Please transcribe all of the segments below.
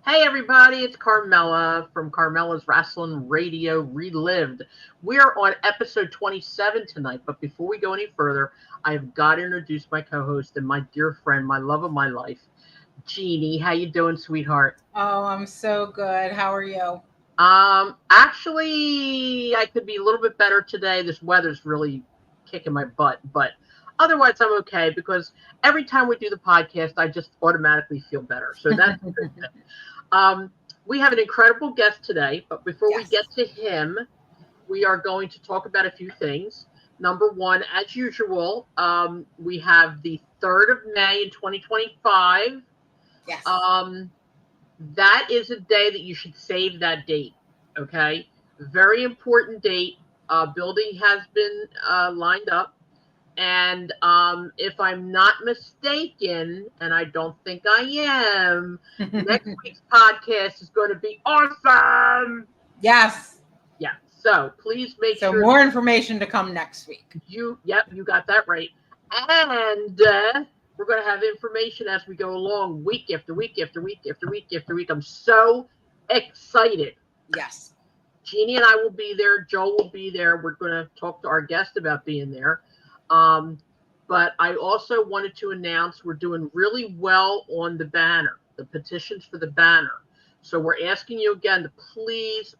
Hey everybody, it's Carmela from Carmela's Rasslin Radio Relived. We're on episode 27 tonight, but before we go any further, I've got to introduce my co-host and my dear friend, my love of my life, Jeannie. How you doing, sweetheart? Oh, I'm so good. How are you? Actually, I could be a little bit better today. This weather's really kicking my butt, but otherwise I'm okay because every time we do the podcast, I just automatically feel better. So that's a good thing. We have an incredible guest today, but before we Yes. get to him, we are going to talk about a few things. Number one, as usual, we have the 3rd of May in 2025. Yes. That is a day that you should save that date. Okay. Very important date. Building has been lined up. And if I'm not mistaken, and I don't think I am, next week's podcast is going to be awesome. Yes. Yeah. So please make So sure. more information to come next week. You got that right. And we're going to have information as we go along, week after week after week after week after week. I'm so excited. Yes. Jeannie and I will be there. Joe will be there. We're going to talk to our guest about being there. But I also wanted to announce we're doing really well on the banner, the petitions for the banner. So we're asking you again to please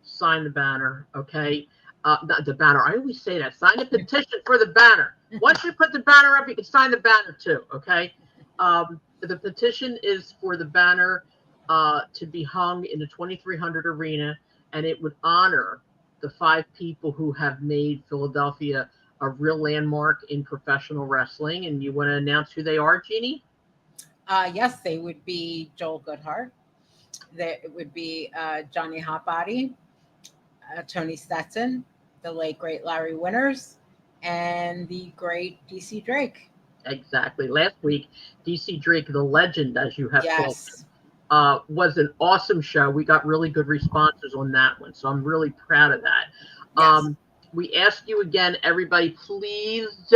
sign the banner, okay? Not the banner. I always say that. Sign the petition for the banner. Once you put the banner up, you can sign the banner too, okay? The petition is for the banner to be hung in the 2300 arena, and it would honor the 5 people who have made Philadelphia a real landmark in professional wrestling. And you want to announce who they are, Jeannie? Yes, they would be Joel Goodhart. It would be Johnny Hotbody, Tony Stetson, the late great Larry Winters, and the great DC Drake. Exactly. Last week, DC Drake, the legend, as you have Yes. told, was an awesome show. We got really good responses on that one, so I'm really proud of that. Yes. We ask you again, everybody, please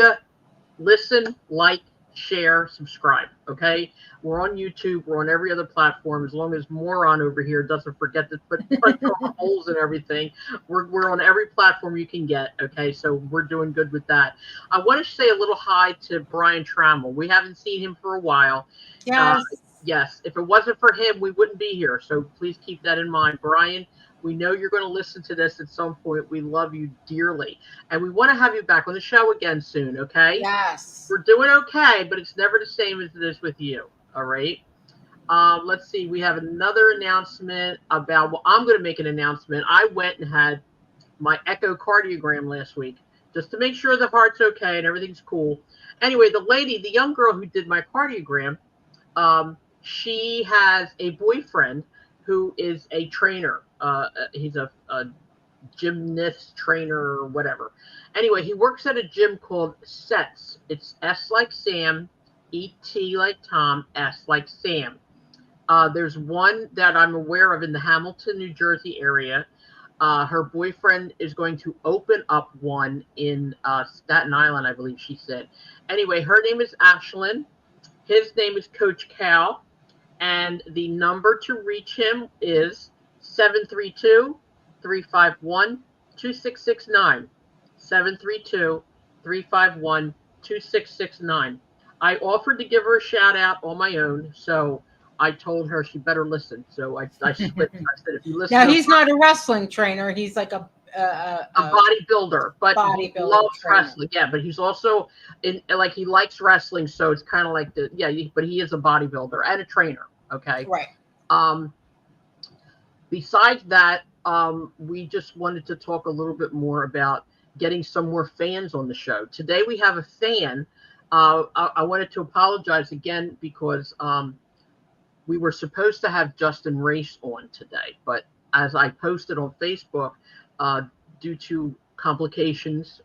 listen, like, share, subscribe, okay? We're on YouTube. We're on every other platform. As long as Moron over here doesn't forget to put holes and everything, we're on every platform you can get, okay? So we're doing good with that. I want to say a little hi to Brian Trammell. We haven't seen him for a while. Yes. Yes, if it wasn't for him, we wouldn't be here. So please keep that in mind. Brian, we know you're going to listen to this at some point. We love you dearly. And we want to have you back on the show again soon, okay? Yes. We're doing okay, but it's never the same as it is with you, all right? Let's see. We have another announcement about, well, I'm going to make an announcement. I went and had my echocardiogram last week just to make sure the heart's okay and everything's cool. Anyway, the young girl who did my cardiogram, she has a boyfriend who is a trainer. He's a gymnast trainer or whatever. Anyway, he works at a gym called Sets. It's S like Sam, E-T like Tom, S like Sam. There's one that I'm aware of in the Hamilton, New Jersey area. Her boyfriend is going to open up one in Staten Island, I believe she said. Anyway, her name is Ashlyn. His name is Coach Cal. And the number to reach him is 732-351-2669. 732-351-2669. I offered to give her a shout out on my own, so I told her she better listen. So I split. I said, if you listen, Now he's not a wrestling trainer. He's like a bodybuilder, but he loves trainer. wrestling. Yeah, but he's also he likes wrestling, so it's kind of like but he is a bodybuilder and a trainer. Okay. Right. Besides that, we just wanted to talk a little bit more about getting some more fans on the show. Today we have a fan. I wanted to apologize again because we were supposed to have Justin Race on today, but as I posted on Facebook, due to complications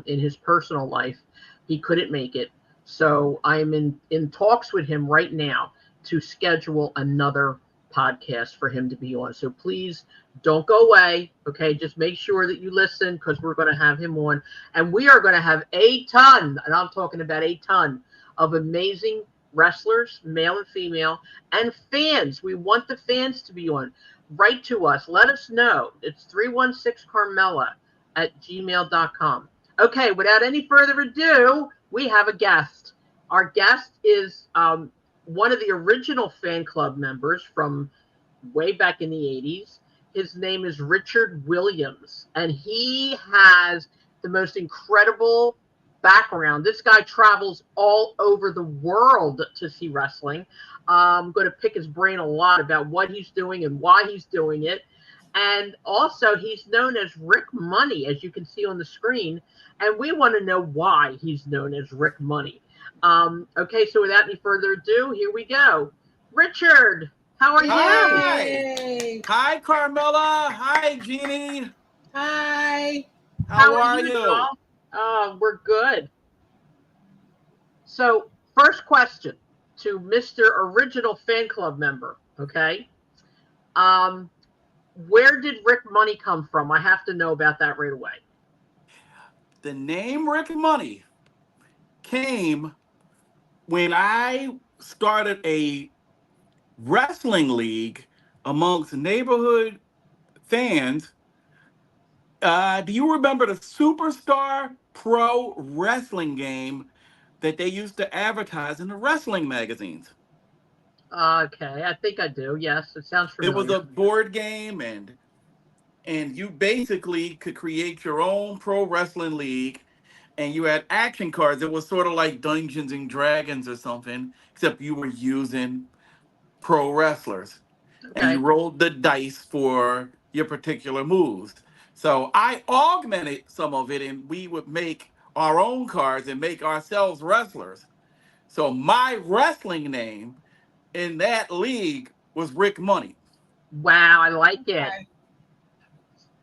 in his personal life, he couldn't make it. So I'm in talks with him right now to schedule another podcast for him to be on. So please don't go away. Okay. Just make sure that you listen because we're going to have him on, and we are going to have a ton, and I'm talking about a ton of amazing wrestlers, male and female, and fans. We want the fans to be on. Write to us. Let us know. It's 316Carmela at gmail.com. Okay, without any further ado, we have a guest. Our guest is one of the original fan club members from way back in the 80s. His name is Richard Williams, and he has the most incredible background. This guy travels all over the world to see wrestling. I'm going to pick his brain a lot about what he's doing and why he's doing it. And also, he's known as Rick Money, as you can see on the screen. And we want to know why he's known as Rick Money. Okay, so without any further ado, here we go. Richard, how are you? Hi. Hi, Carmela. Hi, Jeannie. Hi. How are you? We're good. So, first question to Mr. Original Fan Club member, okay? Where did Rick Money come from? I have to know about that right away. The name Rick Money came when I started a wrestling league amongst neighborhood fans. Do you remember the Superstar Pro Wrestling game that they used to advertise in the wrestling magazines? Okay, I think I do. Yes, it sounds familiar. It was a board game, and you basically could create your own pro wrestling league, and you had action cards. It was sort of like Dungeons and Dragons or something, except you were using pro wrestlers. Okay. And you rolled the dice for your particular moves. So I augmented some of it, and we would make our own cards and make ourselves wrestlers. So my wrestling name in that league was Rick Money. Wow, I like it. Okay.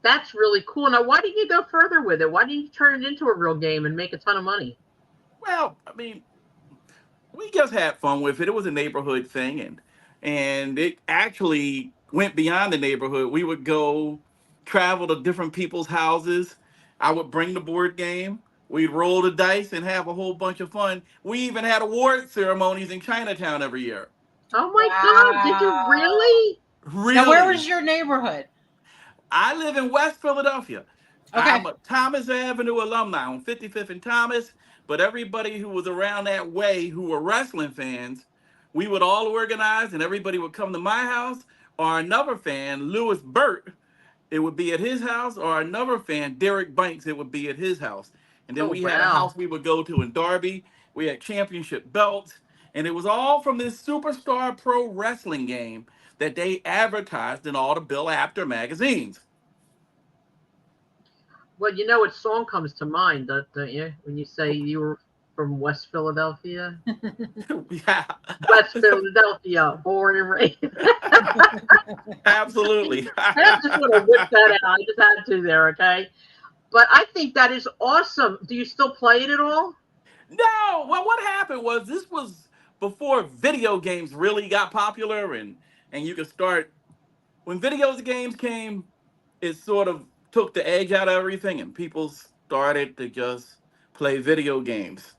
That's really cool. Now, why didn't you go further with it? Why didn't you turn it into a real game and make a ton of money? Well, I mean, we just had fun with it. It was a neighborhood thing, and it actually went beyond the neighborhood. We would go travel to different people's houses. I would bring the board game. We'd roll the dice and have a whole bunch of fun. We even had award ceremonies in Chinatown every year. Oh my God, did you really? Really? Now, where was your neighborhood? I live in West Philadelphia. Okay. I'm a Thomas Avenue alumni on 55th and Thomas, but everybody who was around that way who were wrestling fans, we would all organize and everybody would come to my house, or another fan, Lewis Burt, it would be at his house, or another fan, Derek Banks, it would be at his house. And then we had a house we would go to in Darby. We had championship belts, and it was all from this Superstar Pro Wrestling game that they advertised in all the Bill Apter magazines. Well, you know what song comes to mind, don't you? When you say you were from West Philadelphia? Yeah. West Philadelphia, born and raised. Absolutely. I just want to whip that out. I just had to there, okay? But I think that is awesome. Do you still play it at all? No. Well, what happened was this was before video games really got popular, and you could start when video games came, it sort of took the edge out of everything, and people started to just play video games.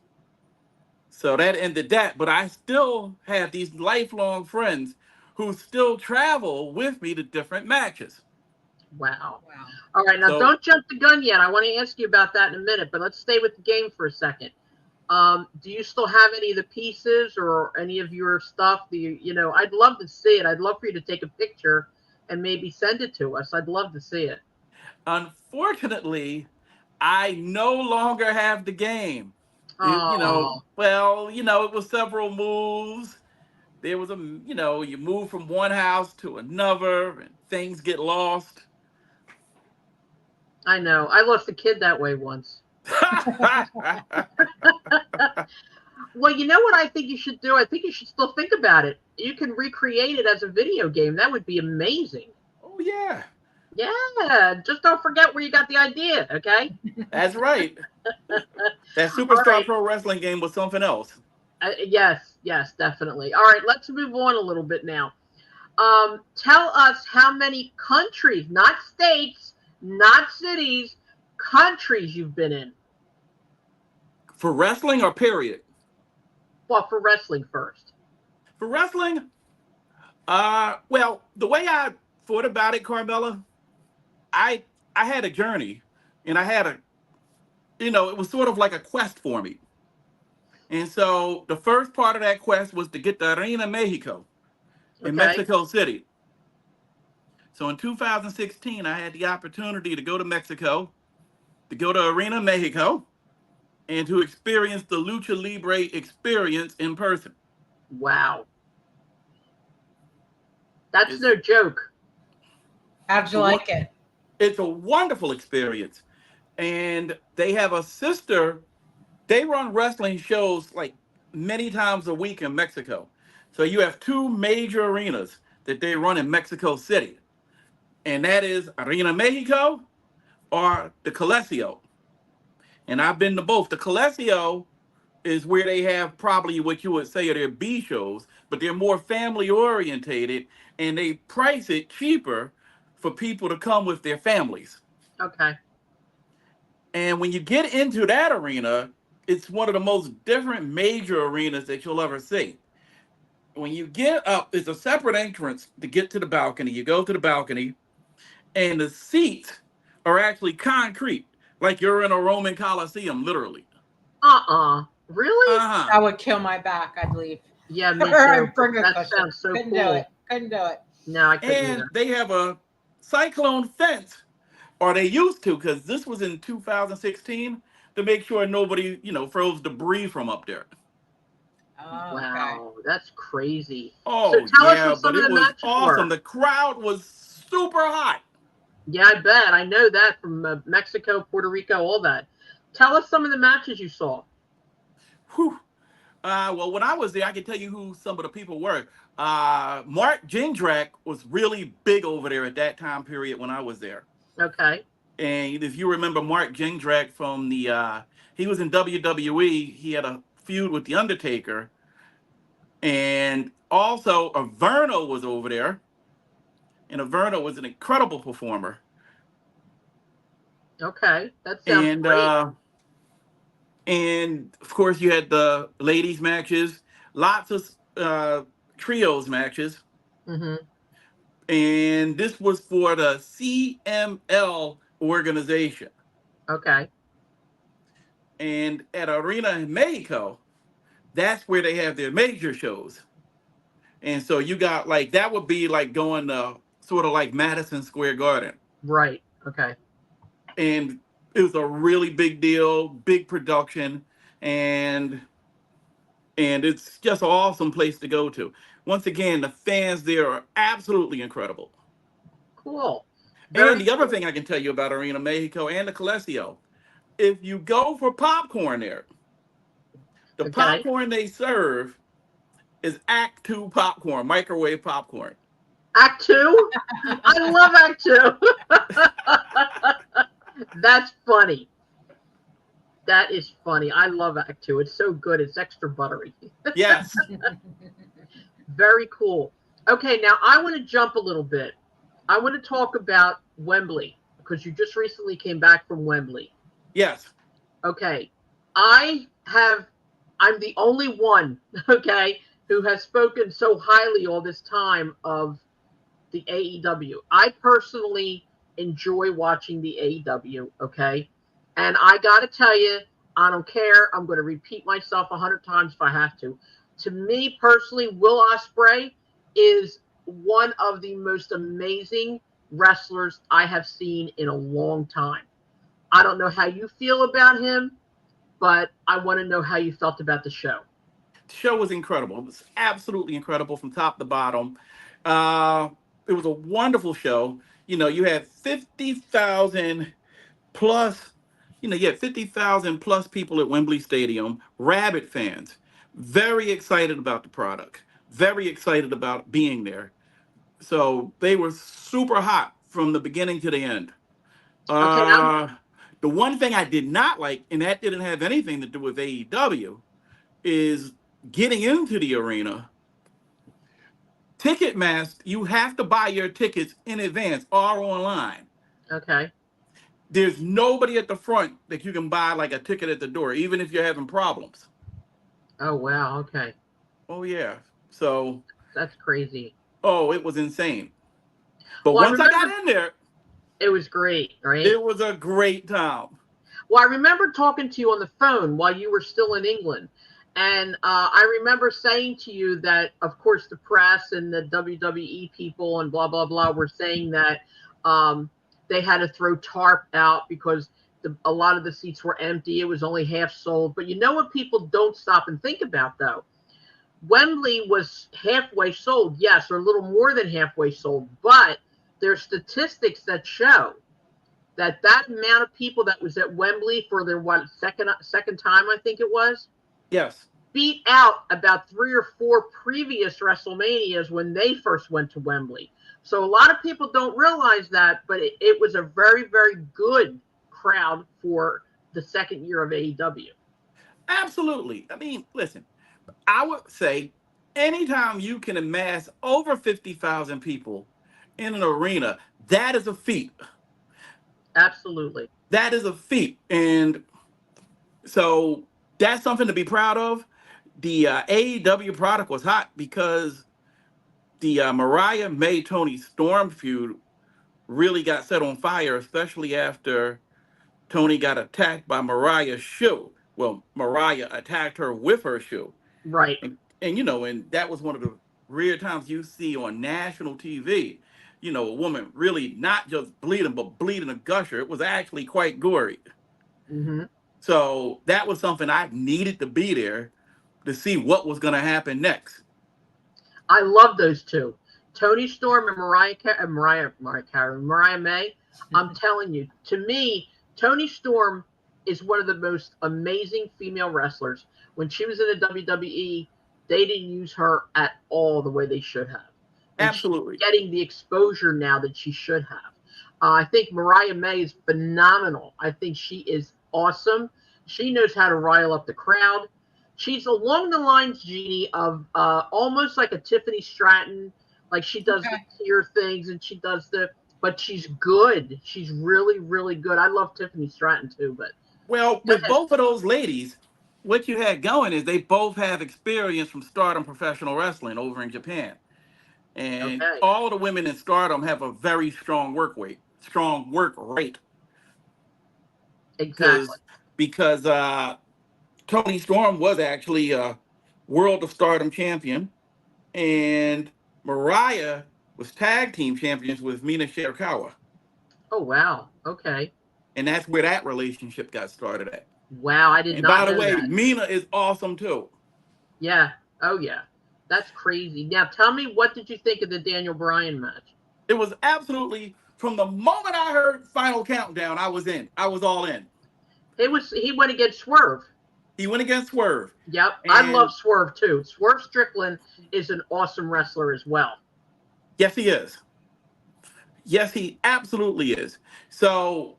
So that ended that. But I still have these lifelong friends who still travel with me to different matches. Wow. All right, now don't jump the gun yet. I want to ask you about that in a minute, but let's stay with the game for a second. Do you still have any of the pieces or any of your stuff? I'd love to see it. I'd love for you to take a picture and maybe send it to us. I'd love to see it. Unfortunately, I no longer have the game. Oh. It was several moves. There was you move from one house to another and things get lost. I know. I lost a kid that way once. Well, you know what I think you should do? I think you should still think about it. You can recreate it as a video game. That would be amazing. Oh, yeah. Yeah. Just don't forget where you got the idea, okay? That's right. That Superstar Pro Wrestling game was something else. Yes, definitely. All right, let's move on a little bit now. Tell us how many countries, not states, not cities, countries you've been in. For wrestling or period? Well, for wrestling first. For wrestling, well, the way I thought about it, Carmela, I I had a journey, and I had a, it was sort of like a quest for me. And so the first part of that quest was to get to Arena Mexico in Okay. Mexico City. So in 2016, I had the opportunity to go to Mexico, to go to Arena Mexico, and to experience the Lucha Libre experience in person. Wow. That's It's no joke. How'd you what like it? it's a wonderful experience. And they have a sister, they run wrestling shows like many times a week in Mexico. So you have two major arenas that they run in Mexico City, and that is Arena Mexico or the Coliseo. And I've been to both. The Coliseo is where they have probably what you would say are their B shows, but they're more family orientated, and they price it cheaper for people to come with their families. Okay. And when you get into that arena, it's one of the most different major arenas that you'll ever see. When you get up, it's a separate entrance to get to the balcony. You go to the balcony, and the seats are actually concrete, like you're in a Roman Coliseum, literally. Really? Uh I huh. would kill my back. I'd leave. Yeah, me Or too. I'd bring a That cushion. sounds so Couldn't do it. cool. Couldn't do it. No, I couldn't And either. they have a cyclone fence, or they used to, because this was in 2016, to make sure nobody, throws debris from up there. Oh, okay. Wow, that's crazy. So Oh tell us yeah, what but some of it the was matches awesome. were. The crowd was super hot. Yeah, I bet. I know that from Mexico, Puerto Rico, all that. Tell us some of the matches you saw. Whew. Well, when I was there, I can tell you who some of the people were. Mark Jindrak was really big over there at that time period when I was there. Okay. And if you remember Mark Jindrak from he was in WWE. He had a feud with The Undertaker. And also, Averno was over there. And Averno was an incredible performer. Okay. That sounds And great. and of course, you had the ladies matches, lots of trios matches, Mm-hmm. and this was for the CML organization. Okay. And at Arena in Mexico, that's where they have their major shows. And so you got like that would be like going to sort of like Madison Square Garden, Right. Okay. and it was a really big deal, big production, and it's just an awesome place to go to. Once again, the fans there are absolutely incredible. Cool. And Very the other cool. thing I can tell you about Arena Mexico and the Coliseo, if you go for popcorn there, the Okay. popcorn they serve is Act Two popcorn, microwave popcorn. Act two. I love Act two. That's funny. That is funny. I love Act two. It's so good. It's extra buttery. Yes, Very cool. Okay, now I want to jump a little bit. I want to talk about Wembley because you just recently came back from Wembley. yes. Okay. I have, I'm the only one, okay, who has spoken so highly all this time of the AEW. I personally enjoy watching the AEW, okay? And I got to tell you, I don't care. I'm going to repeat myself 100 times if I have to. To me personally, Will Ospreay is one of the most amazing wrestlers I have seen in a long time. I don't know how you feel about him, but I want to know how you felt about the show. The show was incredible. It was absolutely incredible from top to bottom. Uh, it was a wonderful show. You had 50,000 plus, you had 50,000 plus people at Wembley Stadium, rabid fans, very excited about the product, very excited about being there. So they were super hot from the beginning to the end. Okay, Uh, the one thing I did not like, and that didn't have anything to do with AEW, is getting into the arena. Ticketmaster, you have to buy your tickets in advance or online. okay, There's nobody at the front that you can buy like a ticket at the door, even if you're having problems. Oh wow. Okay. Oh yeah. So, That's crazy. oh, it was insane. But Well, I once I remember got in there, it was great, right? it was a great time. Well, I remember talking to you on the phone while you were still in England. And I remember saying to you that, of course, the press and the WWE people and blah, blah, blah were saying that um, they had to throw tarp out because a lot of the seats were empty. It was only half sold. But you know what people don't stop and think about, though? Wembley was halfway sold, yes, or a little more than halfway sold. But there's statistics that show that amount of people that was at Wembley for their second time, I think it was, Yes. beat out about 3 or 4 previous WrestleManias when they first went to Wembley. So a lot of people don't realize that, but it was a very, very good crowd for the second year of AEW. Absolutely. I mean, listen, I would say anytime you can amass over 50,000 people in an arena, that is a feat. Absolutely. That is a feat. And so that's something to be proud of. The AEW product was hot because the Mariah May Tony Storm feud really got set on fire, especially after Tony got attacked by Mariah's shoe. Well, Mariah attacked her with her shoe. Right. And and that was one of the rare times you see on national TV, a woman really not just bleeding, but bleeding a gusher. It was actually quite gory. Hmm. So that was something I needed to be there to see what was going to happen next. I love those two, Tony Storm and Mariah May. I'm telling you, to me, Tony Storm is one of the most amazing female wrestlers. When she was in the WWE, they didn't use her at all the way they should have, and she's Absolutely. getting the exposure now that she should have. I think Mariah May is phenomenal. I think she is awesome. She knows how to rile up the crowd. She's along the lines, Jeannie, of almost like a Tiffany Stratton. Like she does the Okay. tear things and she does but she's good. She's really, really good. I love Tiffany Stratton too, but Well, go with ahead. both of those ladies, what you had going is they both have experience from Stardom Professional Wrestling over in Japan. And Okay, all the women in Stardom have a very strong work rate. exactly. Because Tony Storm was actually a World of Stardom champion, and Mariah was tag team champions with Mina Shirakawa. Oh wow. Okay. And that's where that relationship got started at. Wow, I did And by not the know way, that. Mina is awesome too. Yeah. Oh yeah. That's crazy. Now tell me, what did you think of the Daniel Bryan match? It was absolutely, from the moment I heard Final Countdown, I was in. I was all in. He went against Swerve. He went against Swerve. Yep. I love And Swerve too. Swerve Strickland is an awesome wrestler as well. yes, he is. Yes, he absolutely is. So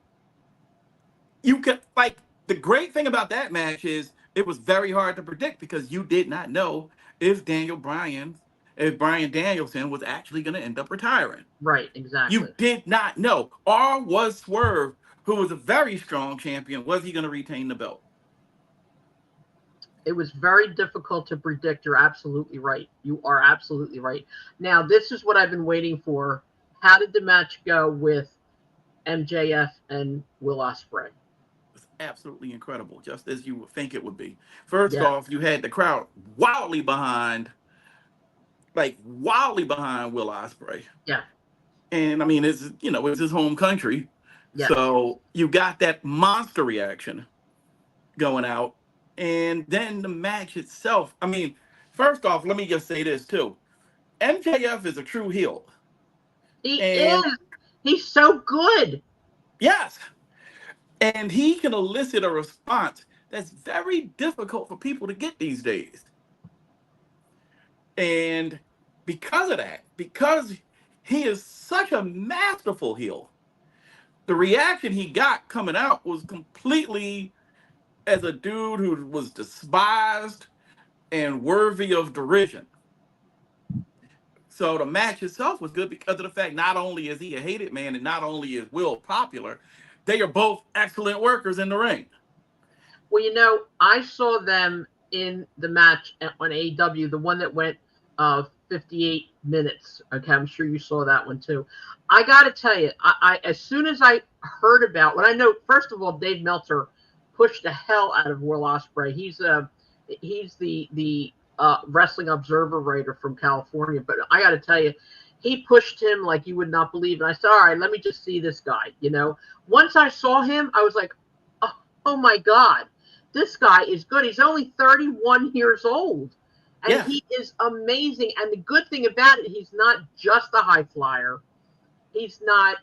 you could, like, the great thing about that match is it was very hard to predict because you did not know if Brian Danielson was actually going to end up retiring. Right, You exactly. did not know. Or was Swerve, who was a very strong champion, was he going to retain the belt? It was very difficult to predict. You're absolutely right. You are absolutely right. Now, this is what I've been waiting for. How did the match go with MJF and Will Ospreay? It's absolutely incredible, just as you would think it would be. First Yeah, off, you had the crowd wildly behind, like wildly behind Will Ospreay. yeah, And I mean, it's his home country. yes. So you got that monster reaction going out. And then the match itself, I mean, first off, let me just say this too. MJF is a true heel. He And is. He's so good. yes, and he can elicit a response that's very difficult for people to get these days. And because of that, because he is such a masterful heel, the reaction he got coming out was completely as a dude who was despised and worthy of derision. So the match itself was good because of the fact not only is he a hated man and not only is Will popular, they are both excellent workers in the ring. Well, I saw them in the match on AEW, the one that went 58 minutes. Okay, I'm sure you saw that one too. I got to tell you, I as soon as I heard about what I know, first of all, Dave Meltzer pushed the hell out of Will Ospreay. He's the Wrestling Observer writer from California, but I got to tell you, he pushed him like you would not believe. And I said, all right, let me just see this guy. Once I saw him, I was like, oh my God, this guy is good. He's only 31 years old. And Yeah. he is amazing. And the good thing about it, he's not just a high flyer. He's not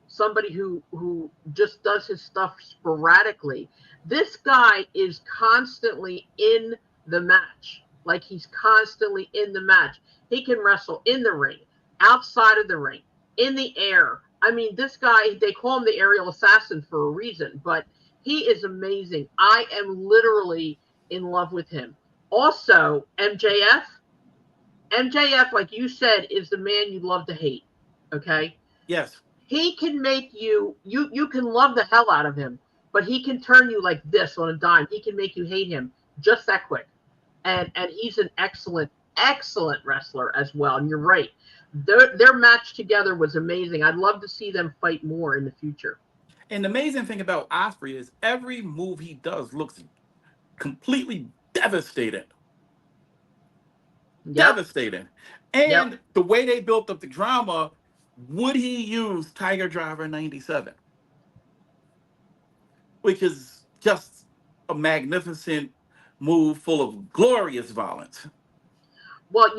somebody who just does his stuff sporadically. This guy is constantly in the match. Like, he's constantly in the match. He can wrestle in the ring, outside of the ring, in the air. I mean, this guy, they call him the aerial assassin for a reason, but he is amazing. I am literally in love with him. Also, MJF, like you said, is the man you love to hate. Okay? Yes. He can make you can love the hell out of him, but he can turn you like this on a dime. He can make you hate him just that quick. And he's an excellent wrestler as well. And you're right. Their match together was amazing. I'd love to see them fight more in the future. And the amazing thing about Ospreay is every move he does looks completely devastating. Yep. Devastating. And the way they built up the drama, would he use Tiger Driver 97? Which is just a magnificent move full of glorious violence. Well,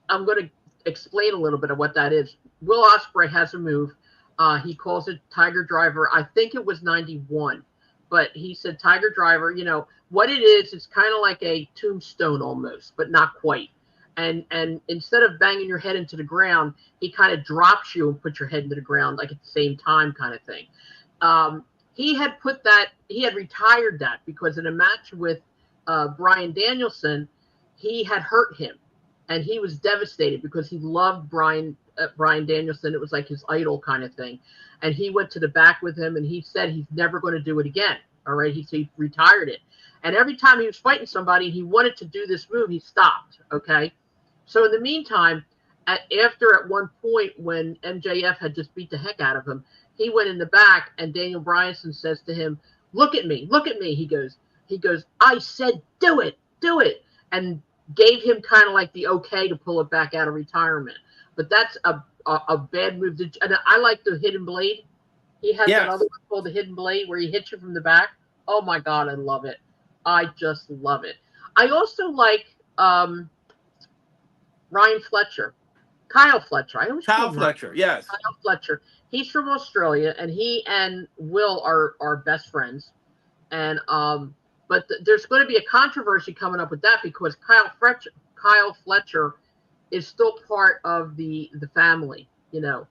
I'm going to explain a little bit of what that is. Will Ospreay has a move. He calls it Tiger Driver. I think it was 91, but he said Tiger Driver. What it is, it's kind of like a tombstone almost, but not quite. And instead of banging your head into the ground, he kind of drops you and puts your head into the ground, like at the same time kind of thing. He had retired that because in a match with Bryan Danielson, he had hurt him, and he was devastated because he loved Bryan Danielson. It was like his idol kind of thing. And he went to the back with him, and he said he's never going to do it again. All right. He retired it. And every time he was fighting somebody, he wanted to do this move, he stopped. Okay. So in the meantime, at one point when MJF had just beat the heck out of him, he went in the back, and Daniel Bryanson says to him, look at me. He goes, I said, do it. And gave him kind of like the okay to pull it back out of retirement. But that's a bad move. And I like the hidden blade. He has another one called the hidden blade where he hits you from the back. Oh my God, I love it. I just love it. I also like Ryan Fletcher. Kyle Fletcher. Kyle Fletcher, yes. Kyle Fletcher. He's from Australia, and he and Will are best friends. And but there's going to be a controversy coming up with that because Kyle Fletcher is still part of the family, and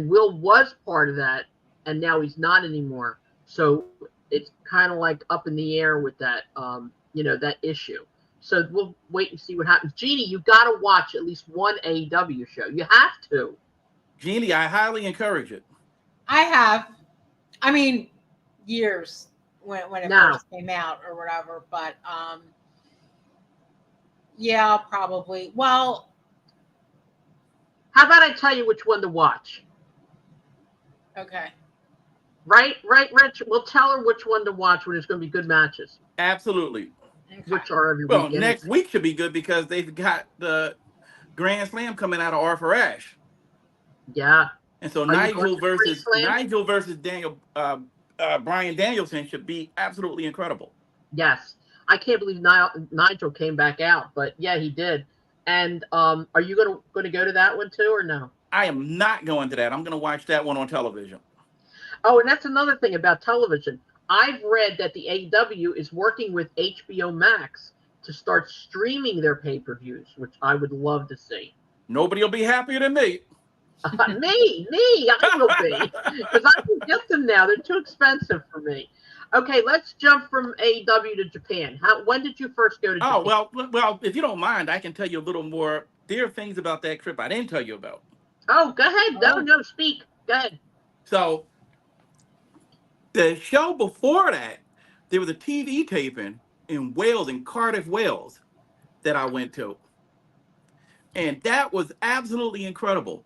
Will was part of that, and now he's not anymore. So it's kind of like up in the air with that, that issue. So we'll wait and see what happens. Jeannie, you got to watch at least one AEW show. You have to. Jeannie, I highly encourage it. I have. I mean, years when it first came out or whatever. But yeah, probably. Well, how about I tell you which one to watch? Okay. Right, Rich? We'll tell her which one to watch when there's going to be good matches. Absolutely. Okay. Which are every well, weekend. Next week should be good because they've got the Grand Slam coming out of Arthur Ashe. Yeah. And so Nigel versus Daniel Bryan Danielson should be absolutely incredible. Yes. I can't believe Nigel came back out, but yeah, he did. And are you going to go to that one too or no? I am not going to that. I'm going to watch that one on television. Oh, and that's another thing about television. I've read that the AEW is working with HBO Max to start streaming their pay-per-views, which I would love to see. Nobody will be happier than me. Me, I will be. Because I can get them now. They're too expensive for me. Okay, let's jump from AEW to Japan. When did you first go to Japan? Oh, well, if you don't mind, I can tell you a little more. There are things about that trip I didn't tell you about. Oh, go ahead. No, speak. Go ahead. So, the show before that, there was a TV taping in Wales, in Cardiff, Wales, that I went to. And that was absolutely incredible.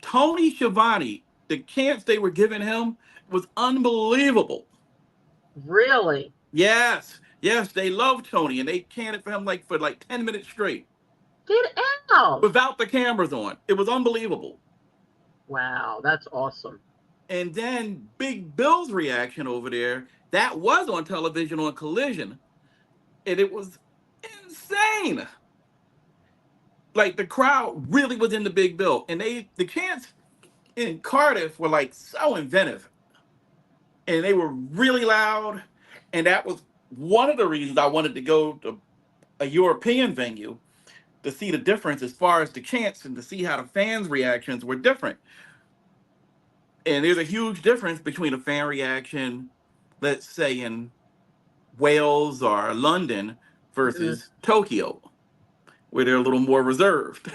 Tony Schiavone, the chance they were giving him was unbelievable. Really? Yes, yes, they loved Tony and they chanted for him like for like 10 minutes straight Get out. without the cameras on. It was unbelievable. Wow, that's awesome. And then Big Bill's reaction over there, that was on television on Collision, and it was insane. Like the crowd really was into Big Bill, and the chants in Cardiff were like so inventive, and they were really loud, and that was one of the reasons I wanted to go to a European venue to see the difference as far as the chants and to see how the fans' reactions were different. And there's a huge difference between a fan reaction, let's say in Wales or London versus Tokyo, where they're a little more reserved.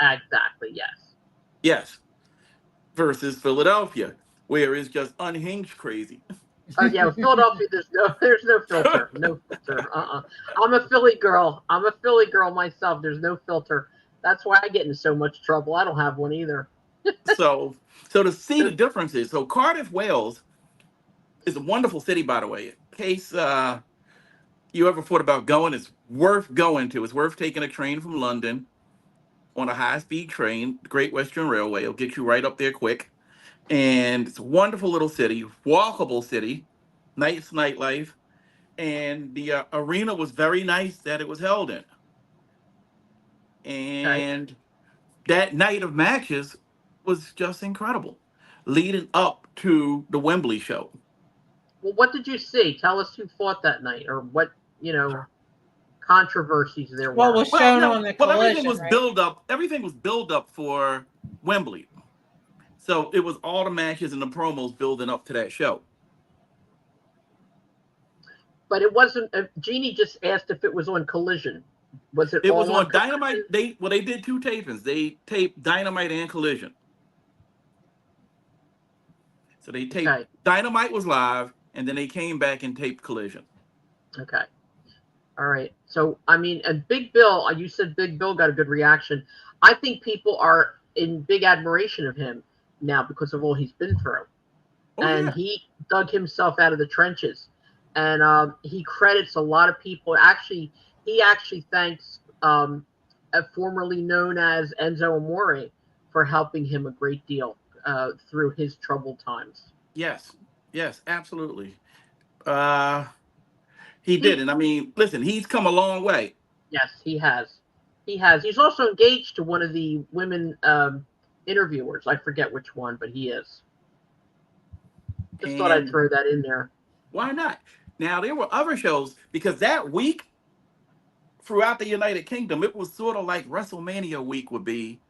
Exactly, yes. Yes. Versus Philadelphia, where it's just unhinged crazy. Oh yeah, with Philadelphia, there's no filter, no filter. I'm a Philly girl. I'm a Philly girl myself. There's no filter. That's why I get in so much trouble. I don't have one either. So to see the differences, so Cardiff, Wales is a wonderful city, by the way. In case you ever thought about going, it's worth going to. It's worth taking a train from London on a high-speed train, the Great Western Railway. It'll get you right up there quick. And it's a wonderful little city, walkable city, nice nightlife. And the arena was very nice that it was held in. And that night of matches was just incredible, leading up to the Wembley show. Well, what did you see? Tell us who fought that night, or what controversies there were. What was shown on the Collision, everything was right? build up. Everything was build up for Wembley, so it was all the matches and the promos building up to that show. But it wasn't. Jeannie just asked if it was on Collision. Was it? It was on Dynamite. They did two tapings. They taped Dynamite and Collision. So they taped Dynamite was live, and then they came back and taped Collision. Okay. All right. So, I mean, and Big Bill, you said Big Bill got a good reaction. I think people are in big admiration of him now because of all he's been through. He dug himself out of the trenches. And he credits a lot of people. He actually thanks a formerly known as Enzo Amore for helping him a great deal through his troubled times. Yes, absolutely. He did. And I mean, listen, he's come a long way. Yes, he has. He's also engaged to one of the women interviewers. I forget which one, but he is. Just thought I'd throw that in there. Why not? Now, there were other shows, because that week throughout the United Kingdom, it was sort of like WrestleMania week would be.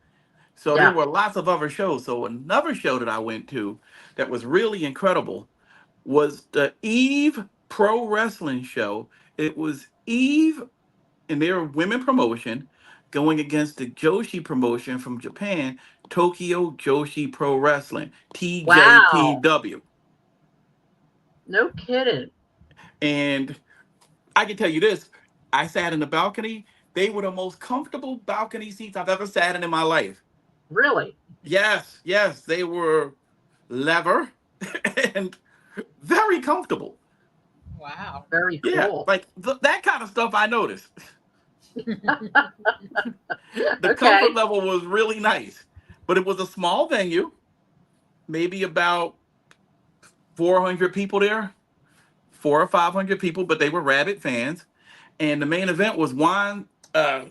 So there were lots of other shows. So another show that I went to that was really incredible was the Eve Pro Wrestling show. It was Eve and their women promotion going against the Joshi promotion from Japan, Tokyo Joshi Pro Wrestling, TJPW. Wow. No kidding. And I can tell you this, I sat in the balcony. They were the most comfortable balcony seats I've ever sat in my life. Really? Yes. They were leather and very comfortable. Wow. Very cool. Yeah, like that kind of stuff I noticed. The comfort level was really nice. But it was a small venue, maybe about 400 people there, 400 or 500 people, but they were rabid fans. And the main event was her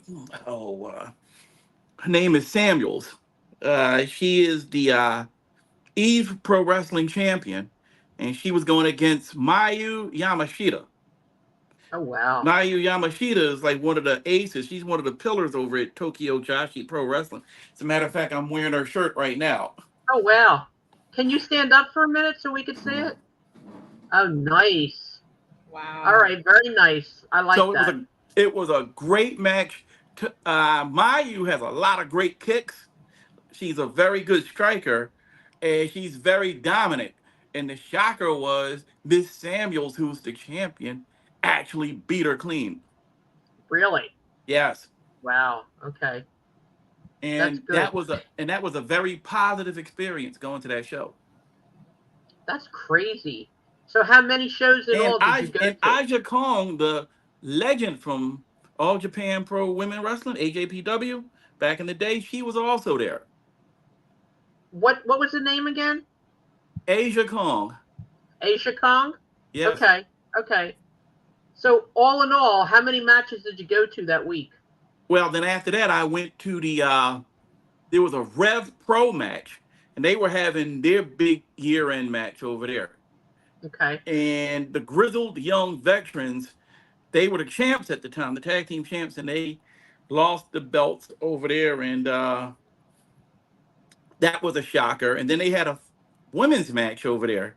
name is Samuels. She is the Eve Pro Wrestling champion, and she was going against Mayu Yamashita. Oh, wow. Mayu Yamashita is like one of the aces. She's one of the pillars over at Tokyo Joshi Pro Wrestling. As a matter of fact, I'm wearing her shirt right now. Oh, wow. Can you stand up for a minute so we can see it? Oh, nice. Wow. All right. Very nice. I like that. It was a great match. Mayu has a lot of great kicks. She's a very good striker, and she's very dominant. And the shocker was Miss Samuels, who's the champion, actually beat her clean. Really? Yes. Wow. Okay. That's And good. that was a very positive experience going to that show. That's crazy. So how many shows in all did you go to? Aja Kong, the legend from All Japan Pro Women Wrestling, AJPW, back in the day, she was also there. What was the name again? Aja Kong. Asia Kong? Yes. Okay. Okay. So all in all, how many matches did you go to that week? Well, then after that, I went to there was a Rev Pro match, and they were having their big year-end match over there. Okay. And the grizzled young veterans, they were the champs at the time, the tag team champs, and they lost the belts over there, and that was a shocker. And then they had a women's match over there,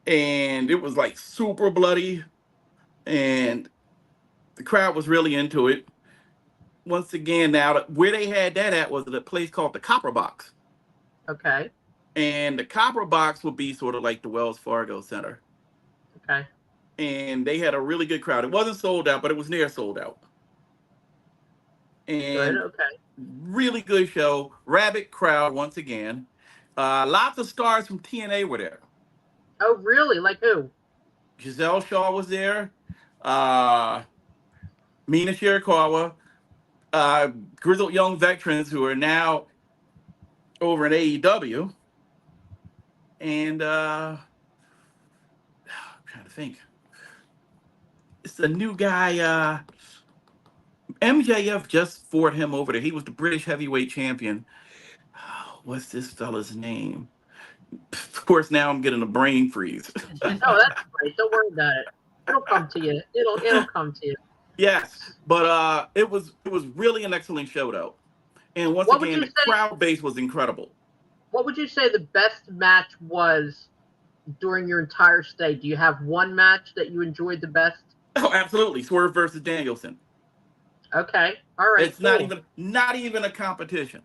and it was like super bloody, and the crowd was really into it. Once again, now where they had that at was at a place called the Copper Box. Okay. And the Copper Box would be sort of like the Wells Fargo Center. Okay. And they had a really good crowd. It wasn't sold out, but it was near sold out. Good. And Okay. really good show. Rabid crowd once again. Lots of stars from TNA were there. Oh, really? Like who? Giselle Shaw was there. Mina Shirakawa. Grizzled young veterans who are now over in AEW. And I'm trying to think. It's a new guy. MJF just fought him over there. He was the British heavyweight champion. What's this fella's name? Of course, now I'm getting a brain freeze. Oh, that's great. Don't worry about it. It'll come to you. It'll come to you. Yes, but it was really an excellent show though, and once again the crowd base was incredible. What would you say the best match was during your entire stay? Do you have one match that you enjoyed the best? Oh, absolutely, Swerve versus Danielson. Okay, all right. It's not even a competition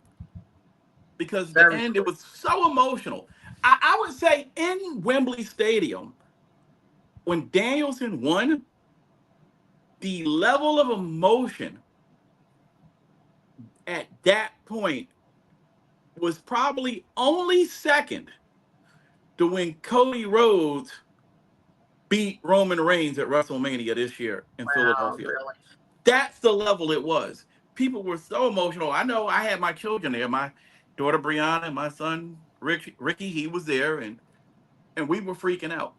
because the end it was so emotional. I would say in Wembley Stadium when Danielson won, the level of emotion at that point was probably only second to when Cody Rhodes beat Roman Reigns at WrestleMania this year in Philadelphia. Really? That's the level it was. People were so emotional. I know I had my children there. My daughter Brianna and my son Ricky, he was there, and we were freaking out.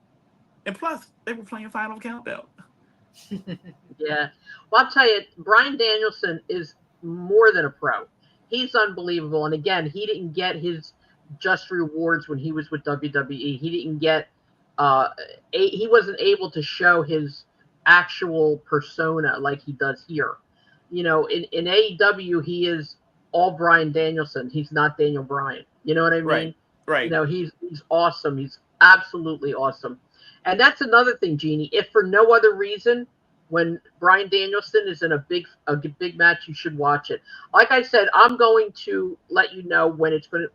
And plus, they were playing Final Countdown. Yeah. Well, I'll tell you, Bryan Danielson is more than a pro. He's unbelievable. And again, he didn't get his just rewards when he was with WWE. He didn't get he wasn't able to show his actual persona like he does here. You know, in AEW, he is all Bryan Danielson. He's not Daniel Bryan. You know what I mean? Right. You know, he's awesome. He's absolutely awesome. And that's another thing, Jeannie. If for no other reason, when Bryan Danielson is in a big match, you should watch it. Like I said, I'm going to let you know when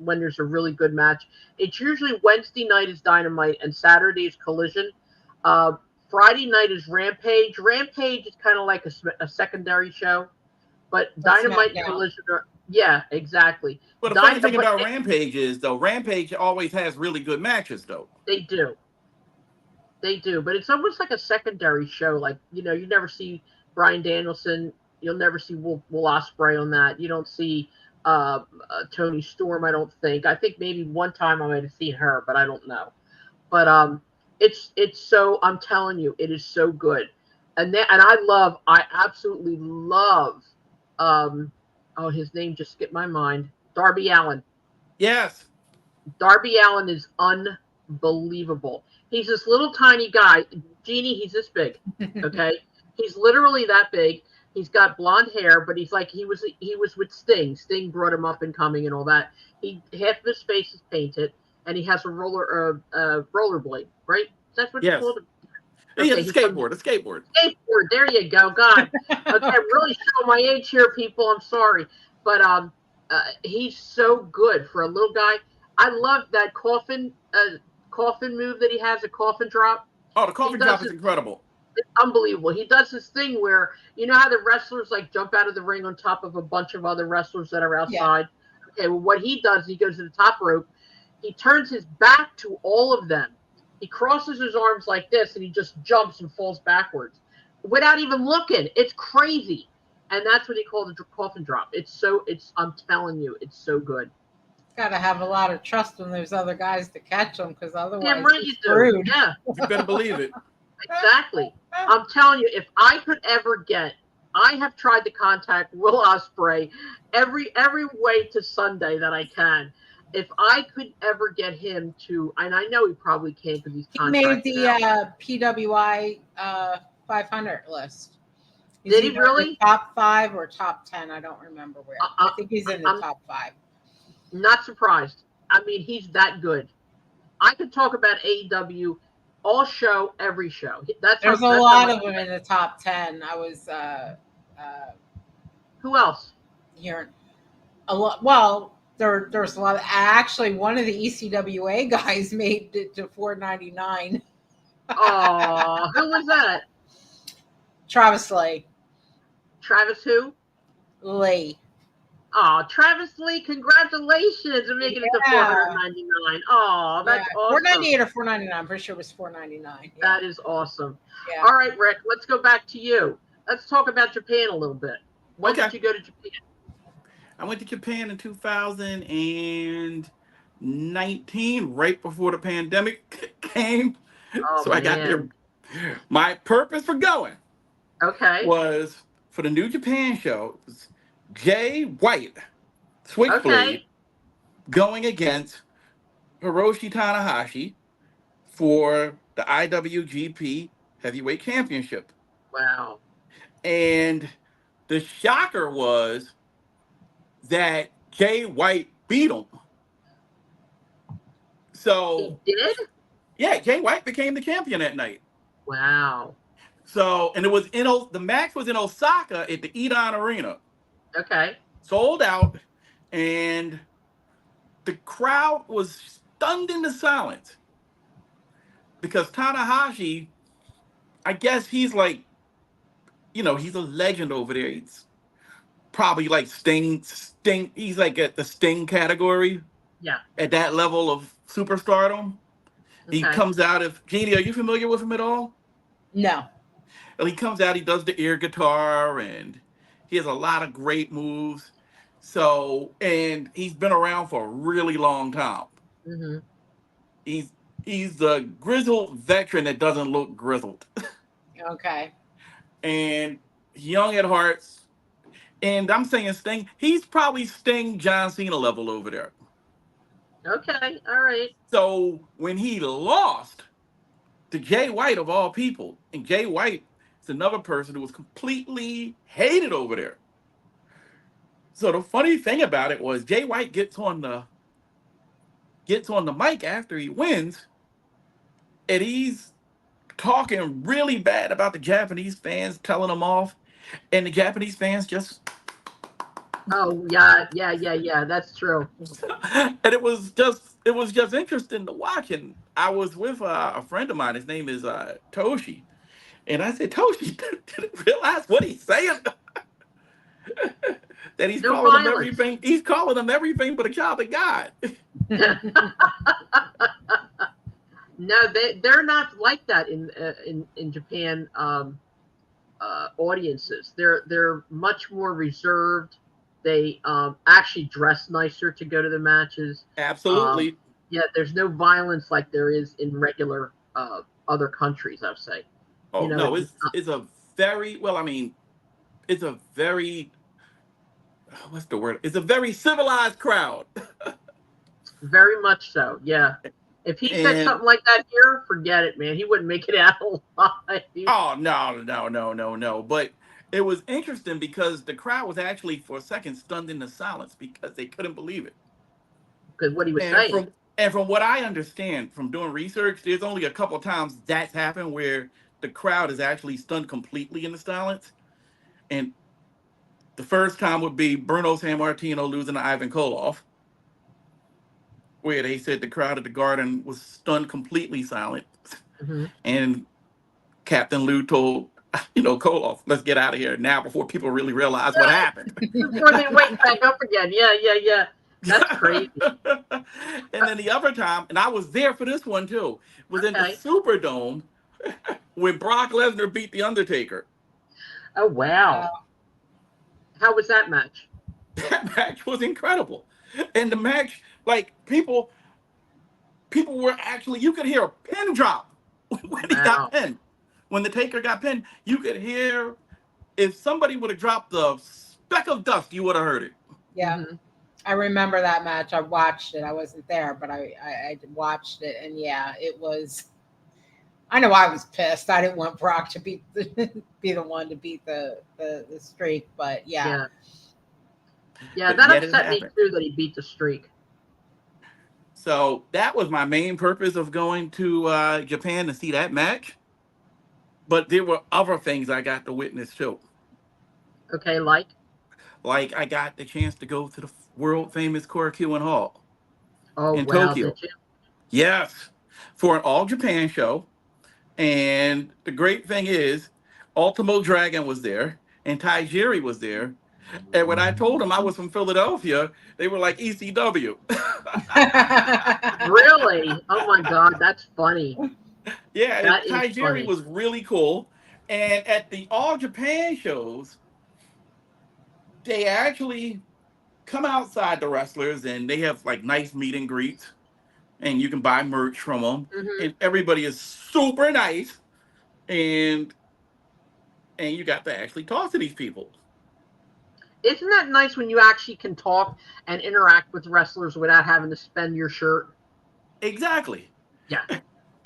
there's a really good match. It's usually Wednesday night is Dynamite and Saturday is Collision. Friday night is Rampage. Rampage is kind of like a secondary show, but Dynamite and Collision are. Yeah, exactly. But the funny thing about Rampage is, though, Rampage always has really good matches, though. They do. But it's almost like a secondary show. Like, you know, you never see Bryan Danielson. You'll never see Will Ospreay on that. You don't see Toni Storm, I don't think. I think maybe one time I might have seen her, but I don't know. But it's so, I'm telling you, it is so good. And I absolutely love his name just skipped my mind. Darby Allin. Yes. Darby Allin is unbelievable. He's this little tiny guy. Jeannie, he's this big. Okay? He's literally that big. He's got blonde hair, but he's like he was with Sting. Sting brought him up and coming and all that. Half of his face is painted, and he has a rollerblade, right? That's what it's called. Okay, a skateboard. Skateboard. There you go. God. Okay, I'm really showing my age here, people. I'm sorry, but he's so good for a little guy. I love that coffin move that he has, a coffin drop. Oh, the coffin drop is incredible. It's unbelievable. He does this thing where, you know how the wrestlers like jump out of the ring on top of a bunch of other wrestlers that are Yeah. outside? Okay, well, what he does, he goes to the top rope, he turns his back to all of them. He crosses his arms like this and he just jumps and falls backwards without even looking. It's crazy. And that's what he called the coffin drop. I'm telling you, it's so good. Got to have a lot of trust in those other guys to catch them, because otherwise Damn right you're you screwed. do. Yeah, You better believe it. exactly. I'm telling you, if I could ever get, I have tried to contact Will Ospreay every way to Sunday that I can. If I could ever get him to, and I know he probably can't because he's He made contracted the out. PWI 500 list. He's Did he either really? in the top 5 or top 10. I don't remember where. I think he's in the top 5. Not surprised. I mean, he's that good. I could talk about AEW all show, every show. There's a lot of them in the top 10. I was who else? hearing a lot. Well, there's a lot. Actually, one of the ECWA guys made it to 499. Oh, who was that? Travis Lee. Travis who? Lee. Oh, Travis Lee, congratulations on making it to 499. Oh, that's awesome. 498 or 499. I'm pretty sure it was 499. Yeah. That is awesome. Yeah. All right, Rick, let's go back to you. Let's talk about Japan a little bit. When did you go to Japan? I went to Japan in 2019, right before the pandemic came. Oh, so I got there. My purpose for going was for the New Japan show. Jay White, Switchblade, going against Hiroshi Tanahashi for the IWGP Heavyweight Championship. Wow. And the shocker was that Jay White beat him. So he did? Yeah, Jay White became the champion that night. Wow. So, and it was the match was in Osaka at the Edon Arena. Okay. Sold out, and the crowd was stunned into silence because Tanahashi, I guess he's like, he's a legend over there. He's probably like Sting. He's like at the Sting category. Yeah. At that level of superstardom. Okay. He comes out of, Jeannie, are you familiar with him at all? No. Well, he comes out, he does the air guitar, and he has a lot of great moves. So, and he's been around for a really long time. Mm-hmm. He's the grizzled veteran that doesn't look grizzled. Okay. And young at heart. And I'm saying Sting, he's probably Sting John Cena level over there. Okay, all right. So when he lost to Jay White of all people, and Jay White is another person who was completely hated over there. So the funny thing about it was Jay White gets on the mic after he wins, and he's talking really bad about the Japanese fans, telling them off, and the Japanese fans just. Oh yeah, that's true. And it was just interesting to watch. And I was with a friend of mine. His name is Toshi, and I said, Toshi, didn't realize what he's saying. That he's calling them everything. He's calling them everything but a child of God. No, they're not like that in Japan audiences. They're much more reserved. They actually dress nicer to go to the matches. Absolutely. Yeah, there's no violence like there is in regular other countries, I would say. Oh, no, it's a very, well, I mean, it's a very, what's the word? It's a very civilized crowd. Very much so, yeah. If he said something like that here, forget it, man. He wouldn't make it out alive. Oh, no. But it was interesting because the crowd was actually, for a second, stunned into silence because they couldn't believe it. Because what he was saying. From what I understand from doing research, there's only a couple of times that's happened where the crowd is actually stunned completely into silence. And the first time would be Bruno Sammartino losing to Ivan Koloff, where they said the crowd at the Garden was stunned completely silent. Mm-hmm. And Captain Lou told, Koloff, let's get out of here now before people really realize what happened. Before they wake back up again. Yeah. That's crazy. And then the other time, and I was there for this one too, was in the Okay. Superdome when Brock Lesnar beat The Undertaker. Oh, wow. How was that match? That match was incredible. And the match, like, people were actually, you could hear a pin drop when he got pinned. When the Taker got pinned, you could hear, if somebody would have dropped a speck of dust, you would have heard it. Yeah. Mm-hmm. I remember that match. I watched it. I wasn't there, but I watched it. And yeah, it was, I know I was pissed. I didn't want Brock to be the one to beat the streak, but yeah. Yeah, that upset me too that he beat the streak. So that was my main purpose of going to Japan, to see that match. But there were other things I got to witness too. Okay, like? Like, I got the chance to go to the world famous Korakuen Hall in wow, Tokyo. Did you? Yes, for an all Japan show. And the great thing is, Ultimo Dragon was there and Tajiri was there. And when I told them I was from Philadelphia, they were like, ECW. Really? Oh my God, that's funny. Yeah, Tajiri was really cool. And at the All Japan shows, they actually come outside the wrestlers and they have like nice meet and greets. And you can buy merch from them. Mm-hmm. And everybody is super nice. And you got to actually talk to these people. Isn't that nice when you actually can talk and interact with wrestlers without having to spend your shirt? Exactly. Yeah.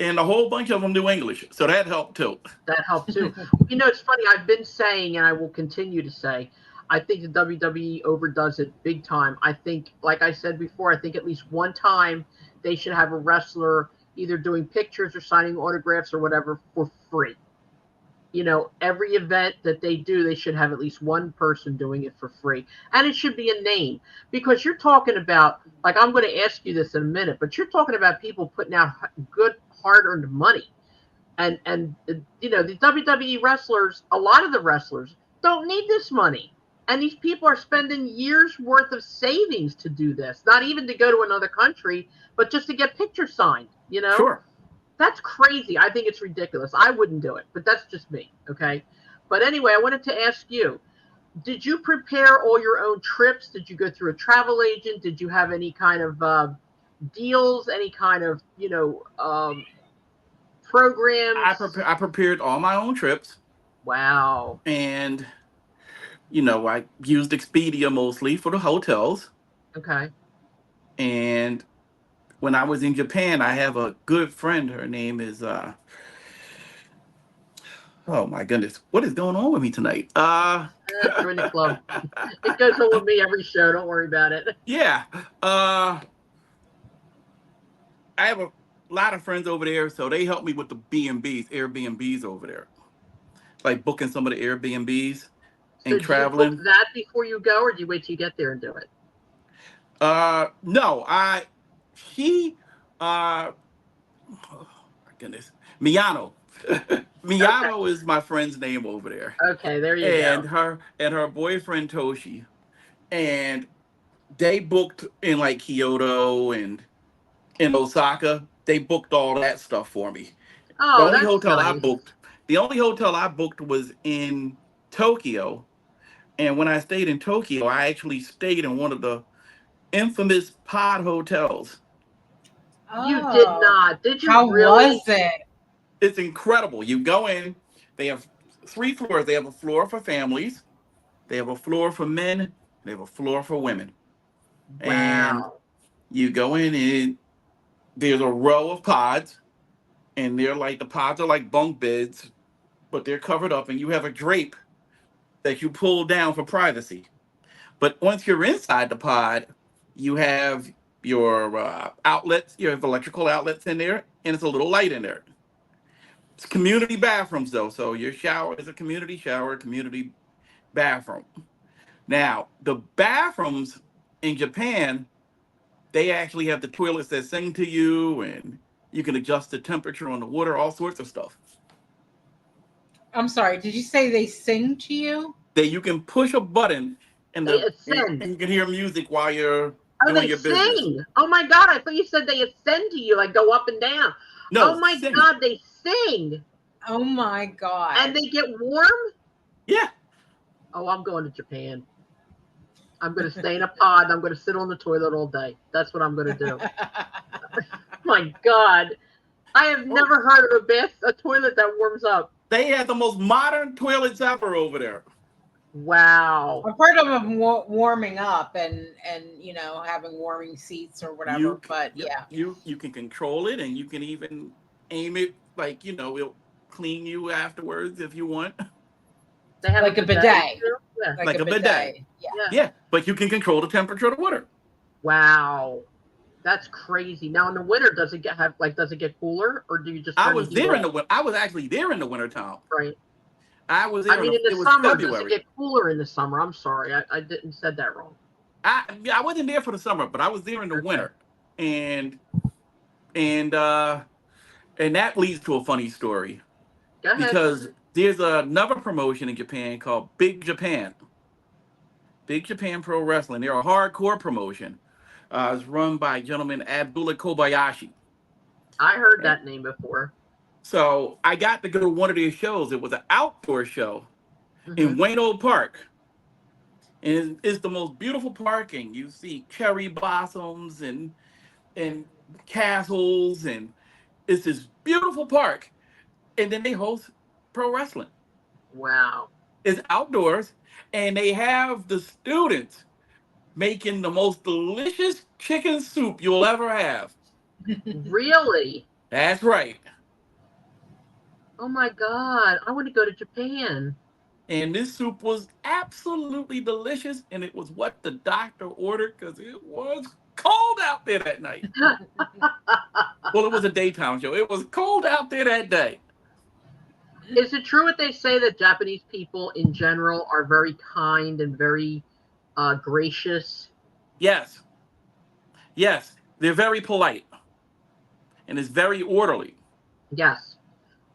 And a whole bunch of them do English. So that helped too. That helped too. It's funny. I've been saying, and I will continue to say, I think the WWE overdoes it big time. I think, like I said before, I think at least one time they should have a wrestler either doing pictures or signing autographs or whatever for free. Every event that they do, they should have at least one person doing it for free. And it should be a name, because you're talking about, like, I'm going to ask you this in a minute, but you're talking about people putting out good, hard-earned money. And the WWE wrestlers, a lot of the wrestlers don't need this money. And these people are spending years worth of savings to do this, not even to go to another country, but just to get pictures signed, Sure. That's crazy. I think it's ridiculous. I wouldn't do it, but that's just me. Okay. But anyway, I wanted to ask you, did you prepare all your own trips? Did you go through a travel agent? Did you have any kind of deals, any kind of, programs? I prepared all my own trips. Wow. And, I used Expedia mostly for the hotels. Okay. And when I was in Japan, I have a good friend. Her name is, oh my goodness, what is going on with me tonight? Join the club. It goes on with me every show. Don't worry about it. Yeah. I have a lot of friends over there, so they help me with the Airbnbs over there. Like booking some of the Airbnbs and traveling. Do you book that before you go, or do you wait till you get there and do it? No, oh my goodness, Miyano. Miyano is my friend's name over there. Okay, there you go. And her boyfriend Toshi, and they booked in like Kyoto and in Osaka. They booked all that stuff for me. Oh, the only hotel I booked was in Tokyo, and when I stayed in Tokyo, I actually stayed in one of the infamous pod hotels. Oh. You did not. Did you? How really? Was it? It's incredible. You go in, they have 3 floors. They have a floor for families, they have a floor for men, they have a floor for women. Wow. And you go in and there's a row of pods, and the pods are like bunk beds, but they're covered up, and you have a drape that you pull down for privacy. But once you're inside the pod, you have your outlets, you have electrical outlets in there, and it's a little light in there. It's community bathrooms, though, so your shower is a community shower, community bathroom. Now, the bathrooms in Japan, they actually have the toilets that sing to you, and you can adjust the temperature on the water, all sorts of stuff. I'm sorry. Did you say they sing to you? That you can push a button and They and ascend. you can hear music while you're Oh, doing they your business. sing. Oh my God. I thought you said they ascend to you, like go up and down. No, Oh my sing. God. They sing Oh my and God. they get warm. Yeah. Oh, I'm going to Japan. I'm going to stay in a pod. I'm going to sit on the toilet all day. That's what I'm going to do. My God. I have Oh, never heard of a toilet that warms up. they have the most modern toilets ever over there. Wow. I've heard of them warming up and having warming seats or whatever. But Yep, yeah, you can control it, and you can even aim it like it'll clean you afterwards if you want, They have a like a bidet bidet, too? Yeah. like like a a bidet. bidet. Yeah. Yeah. Yeah, but you can control the temperature of the water. Wow. That's crazy. Now in the winter, does it get cooler or do you just I turn the was heat there in off? the I was actually there in the wintertime. Right. I was I there mean, in the it was summer, does it February. get cooler in the summer? I'm sorry, I didn't said that wrong. I wasn't there for the summer, but I was there in the Okay. winter, and and uh and that leads to a funny story Go ahead. because there's another promotion in Japan called Big Japan Pro Wrestling. They're a hardcore promotion. It's run by gentleman Abdullah Kobayashi. I heard Right. that name before. So I got to go to one of their shows. It was an outdoor show Hmm. in Wayno Park. And it's the most beautiful parking. You see cherry blossoms and castles, and it's this beautiful park. And then they host pro wrestling. Wow. It's outdoors, and they have the students making the most delicious chicken soup you'll ever have. Really? That's right. Oh my God. I want to go to Japan. And this soup was absolutely delicious, and it was what the doctor ordered because it was cold out there that night. Well, it was a daytime show. It was cold out there that day. Is it true what they say that Japanese people in general are very kind and very gracious? Yes, yes, they're very polite and it's very orderly. Yes.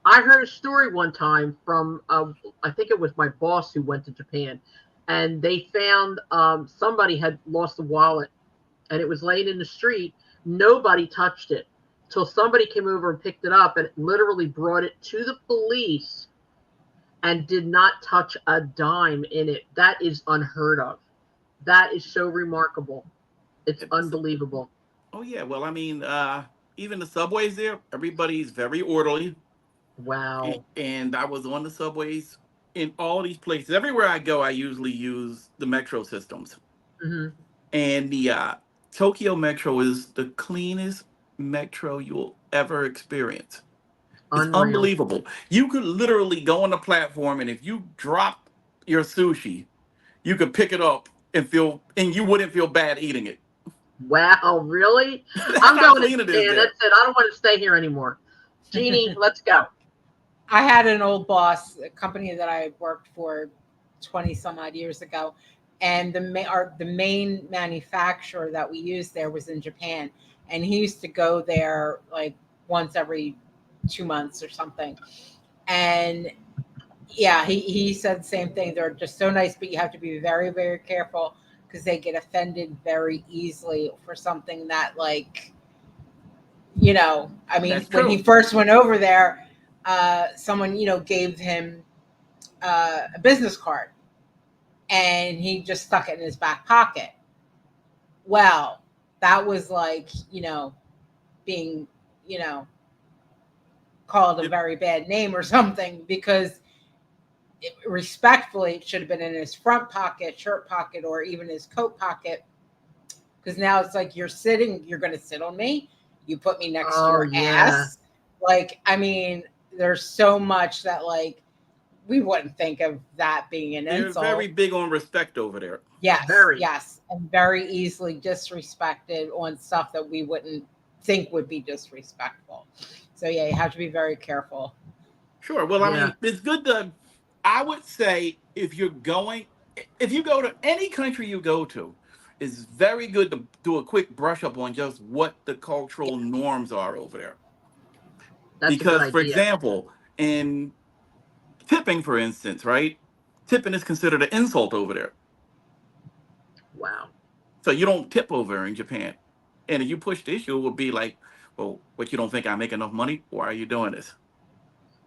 I heard a story one time from, I think it was my boss who went to Japan, and they found somebody had lost a wallet, and it was laying in the street. Nobody touched it till somebody came over and picked it up and literally brought it to the police and did not touch a dime in it. That is unheard of. That is so remarkable. It's It's, unbelievable. oh yeah, well, I mean, even the subways there, everybody's very orderly. Wow. And I was on the subways in all these places. Everywhere I go, I usually use the metro systems. Hmm. And the Tokyo Metro is the cleanest metro you'll ever experience. It's Unreal. unbelievable. You could literally go on the platform, and if you drop your sushi, you could pick it up and you wouldn't feel bad eating it. Wow, really? That's I'm how going to clean it is Japan. there. That's it. I don't want to stay here anymore. Jeannie, let's go. I had an old boss, a company that I worked for 20 some odd years ago, and the main manufacturer that we used there was in Japan, and he used to go there like once every 2 months or something. And yeah, he said the same thing. They're just so nice, but you have to be very, very careful because they get offended very easily for something that, like, I mean, That's when he true. first went over there, someone, gave him a business card and he just stuck it in his back pocket. Well, that was like, being, you know, called a It, very bad name or something because respectfully, it should have been in his front pocket, shirt pocket, or even his coat pocket. Because now it's like you're going to sit on me. You put me next to Oh, your yeah. ass. Like, I mean, there's so much that, like, we wouldn't think of that being an they're very insult. big on respect over there. Yes, Very. yes. And very easily disrespected on stuff that we wouldn't think would be disrespectful. So, yeah, you have to be very careful. Sure. Well, I Yeah. mean, it's good to, I would say, if you go to any country you go to, it's very good to do a quick brush up on just what the cultural norms are over there. That's a good Because, for idea. example, in Tipping, for instance, right? Tipping is considered an insult over there. Wow. So you don't tip over in Japan. And if you push the issue, it would be like, well, what, you don't think I make enough money? Why are you doing this?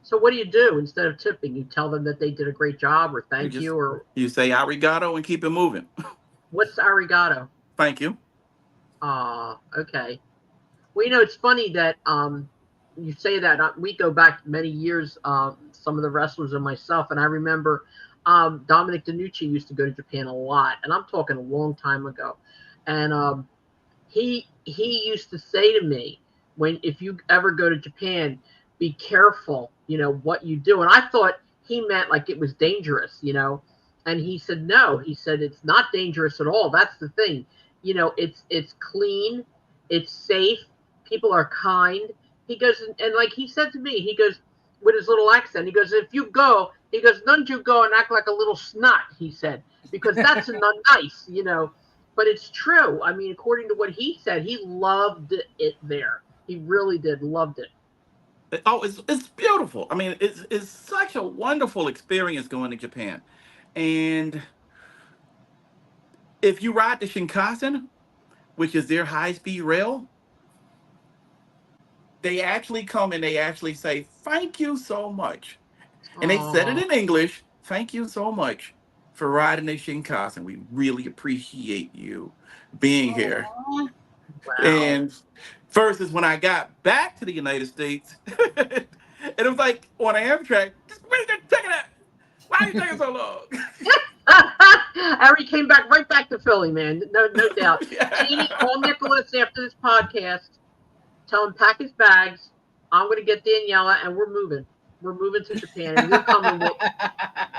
So what do you do instead of tipping? You tell them that they did a great job, or You thank just, you, or you say arigato and keep it moving. what's arigato? Thank you. Okay. Well, it's funny that you say that. We go back many years, some of the wrestlers and myself, and I remember Dominic DeNucci used to go to Japan a lot, and I'm talking a long time ago. And he used to say to me, if you ever go to Japan, be careful, what you do. And I thought he meant like it was dangerous, And he said no. He said it's not dangerous at all. That's the thing. It's clean, it's safe, people are kind. He goes, and like he said to me, he goes with his little accent, he goes, if you go, he goes, none of you go and act like a little snot, he said, because that's not nice. But it's true. I mean, according to what he said, he loved it there. He really did, loved it. Oh, it's beautiful. I mean, it's such a wonderful experience going to Japan. And if you ride the Shinkansen, which is their high-speed rail, they actually come and they actually say, thank you so much. And they said it Oh, in English, thank you so much for riding the Shinkansen. We really appreciate you being here. Aw. wow. And versus when I got back to the United States, and it was like on Amtrak, just wait a second, why are you taking so long? Harry came right back to Philly, man. No doubt. Jeannie, Yeah. call Nicholas after this podcast. Tell him pack his bags. I'm going to get Daniela, and we're moving. We're moving to Japan, and you're coming with. I'm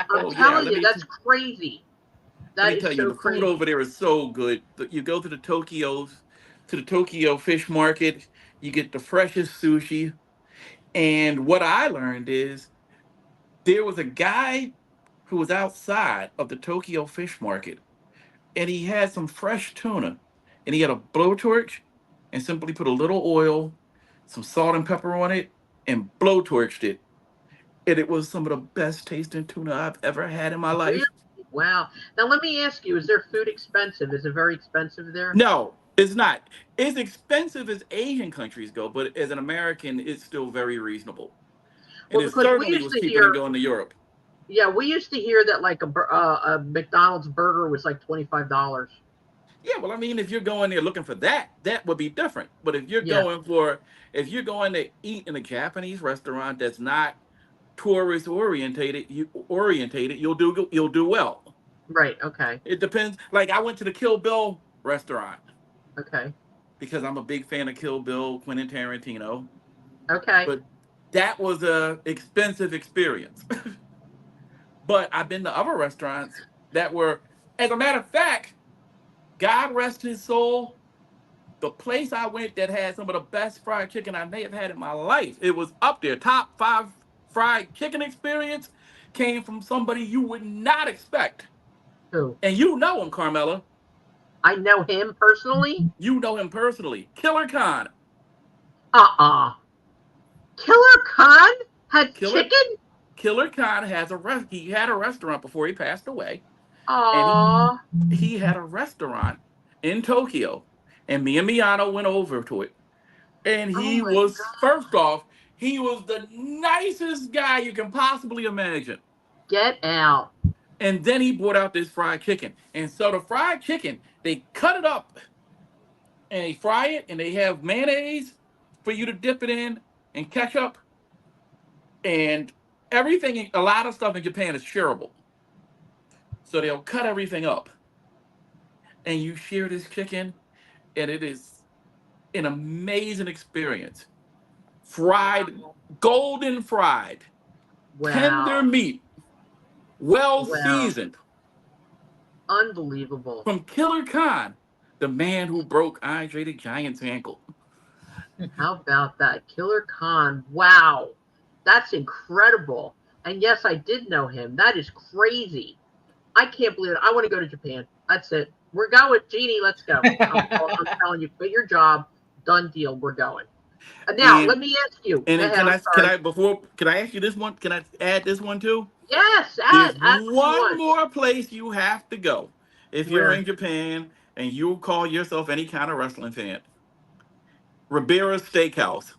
Oh yeah, telling you, that's crazy. let That me is tell you, so the food crazy. over there is so good. You go to the Tokyo fish market, you get the freshest sushi. And what I learned is there was a guy who was outside of the Tokyo fish market, and he had some fresh tuna, and he had a blowtorch, and simply put a little oil, some salt and pepper on it, and blowtorched it. And it was some of the best tasting tuna I've ever had in my Really? life. Wow. Now let me ask you: is their food expensive? Is it very expensive there? No, it's not. It's expensive as Asian countries go, but as an American, it's still very reasonable. And Well, it because we certainly used was to cheaper than hear, going to Europe. yeah, we used to hear that like a McDonald's burger was like $25. Yeah, well, I mean, if you're going there looking for that, that would be different. But Yeah. if you're going to eat in a Japanese restaurant that's not tourist orientated, you'll do well. Right. Okay. It depends. Like I went to the Kill Bill restaurant Okay. because I'm a big fan of Kill Bill, Quentin Tarantino. Okay. But that was a expensive experience. But I've been to other restaurants that were, as a matter of fact, God rest his soul, the place I went that had some of the best fried chicken I may have had in my life. It was up there. Top 5 fried chicken experience came from somebody you would not expect. Who? And you know him, Carmela. I know him personally. You know him personally. Killer Khan. Uh-uh. Killer Khan had Killer chicken? Killer Khan he had a restaurant before he passed away. And Aw. he had a restaurant in Tokyo. And me and Miyano went over to it. And Oh he my was, God. first off, he was the nicest guy you can possibly imagine. Get out. And then he brought out this fried chicken. And so the fried chicken, they cut it up and they fry it and they have mayonnaise for you to dip it in and ketchup and everything. A lot of stuff in Japan is shareable. So they'll cut everything up and you share this chicken and it is an amazing experience. Fried, Wow. golden fried, tender Wow. meat, well Wow. seasoned Unbelievable. from Killer Khan, the man who broke Andre the Giant's ankle. How about that? Killer Khan. Wow. That's incredible. And yes, I did know him. That is crazy. I can't believe it. I want to go to Japan. That's it. We're going. Jeannie, let's go. I'm telling you, quit your job. Done deal. We're going. Now, And let me ask you. and Go then ahead, I'm sorry. can I ask you this one? Can I add this one too? Yes, There's add what you one want. more place you have to go if you're Where? in Japan and you call yourself any kind of wrestling fan. Ribera Steakhouse.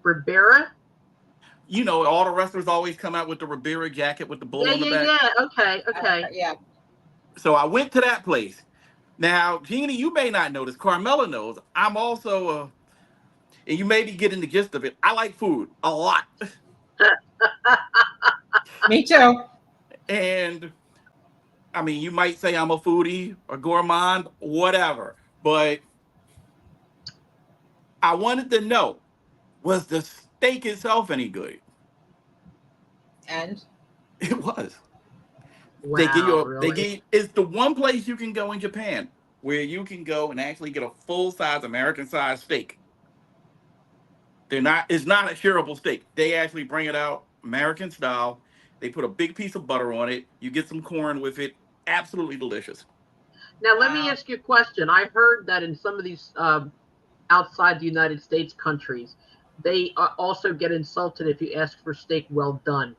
Ribera? You know, all the wrestlers always come out with the Ribera jacket with the bull Yeah, on the yeah, back. yeah. Okay, okay. Yeah. So I went to that place. Now, Jeannie, you may not know this. Carmela knows. I'm also and you may be getting the gist of it. I like food a lot. Me too. And I mean, you might say I'm a foodie or gourmand, whatever. But I wanted to know, was the steak itself any good? And It was. Wow, really? It's the one place you can go in Japan where you can go and actually get a full size American size steak. It's not a shareable steak. They actually bring it out American style. They put a big piece of butter on it. You get some corn with it. Absolutely delicious. Now, let me wow. ask you a question. I heard that in some of these outside the United States countries, they also get insulted if you ask for steak well done.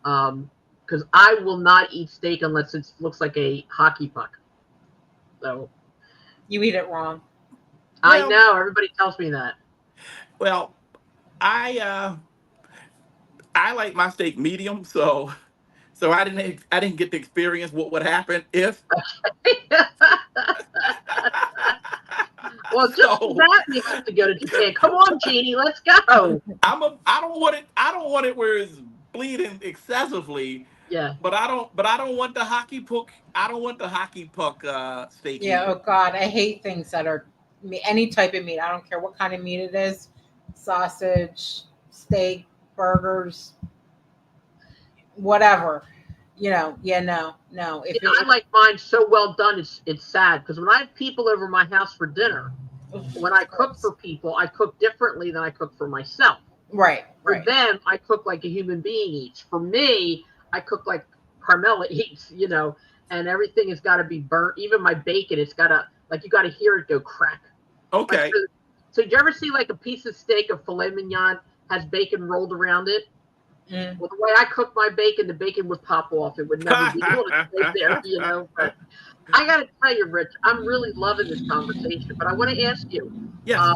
Because I will not eat steak unless it looks like a hockey puck. So You eat it wrong. I Well, know everybody tells me that. well, I I like my steak medium, so I didn't get to experience what would happen if. Well, just for So that, you have to go to Japan. Come on, Jeannie, let's go. I don't want it where it's bleeding excessively, Yeah. but I don't want the hockey puck. I don't want the hockey puck steak Yeah. either. Oh God, I hate things that are any type of meat. I don't care what kind of meat it is. Sausage, steak, burgers, whatever. Yeah, no. You know, I like mine so well done. It's sad because when I have people over my house for dinner, when I cook for people, I cook differently than I cook for myself. right, For right. them, I cook like a human being eats. For me, I cook like Carmela eats. And everything has got to be burnt. Even my bacon, it's got to you got to hear it go crack. Like Okay. so, did you ever see like a piece of steak of filet mignon has bacon rolled around it? Mm. Well, the way I cook my bacon, the bacon would pop off. It would never be able to stay there. But I got to tell you, Rich, I'm really loving this conversation. But I want to ask you, Yes. uh,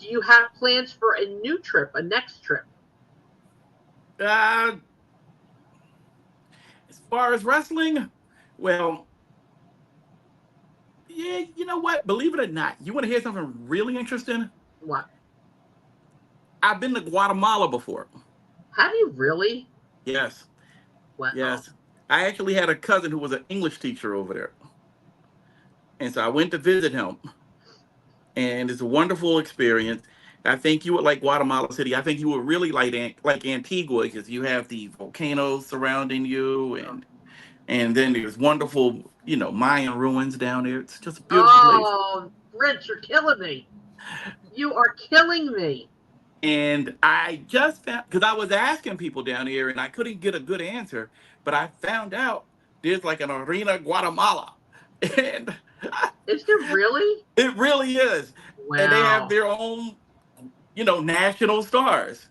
do you have plans for a new trip, a next trip? Uh, as far as wrestling, well, yeah, you know what? Believe it or not, you want to hear something really interesting? What? I've been to Guatemala before. Have you really? Yes, Wow. yes. I actually had a cousin who was an English teacher over there. And so I went to visit him. And it's a wonderful experience. I think you would like Guatemala City. I think you would really like Antigua because you have the volcanoes surrounding you, and then there's wonderful, Mayan ruins down there. It's just a beautiful place. Oh, Rich, you're killing me. You are killing me. And I just found, because I was asking people down here and I couldn't get a good answer, but I found out there's like an Arena Guatemala. And Is there really? it really is. And they have Wow. their own, national stars.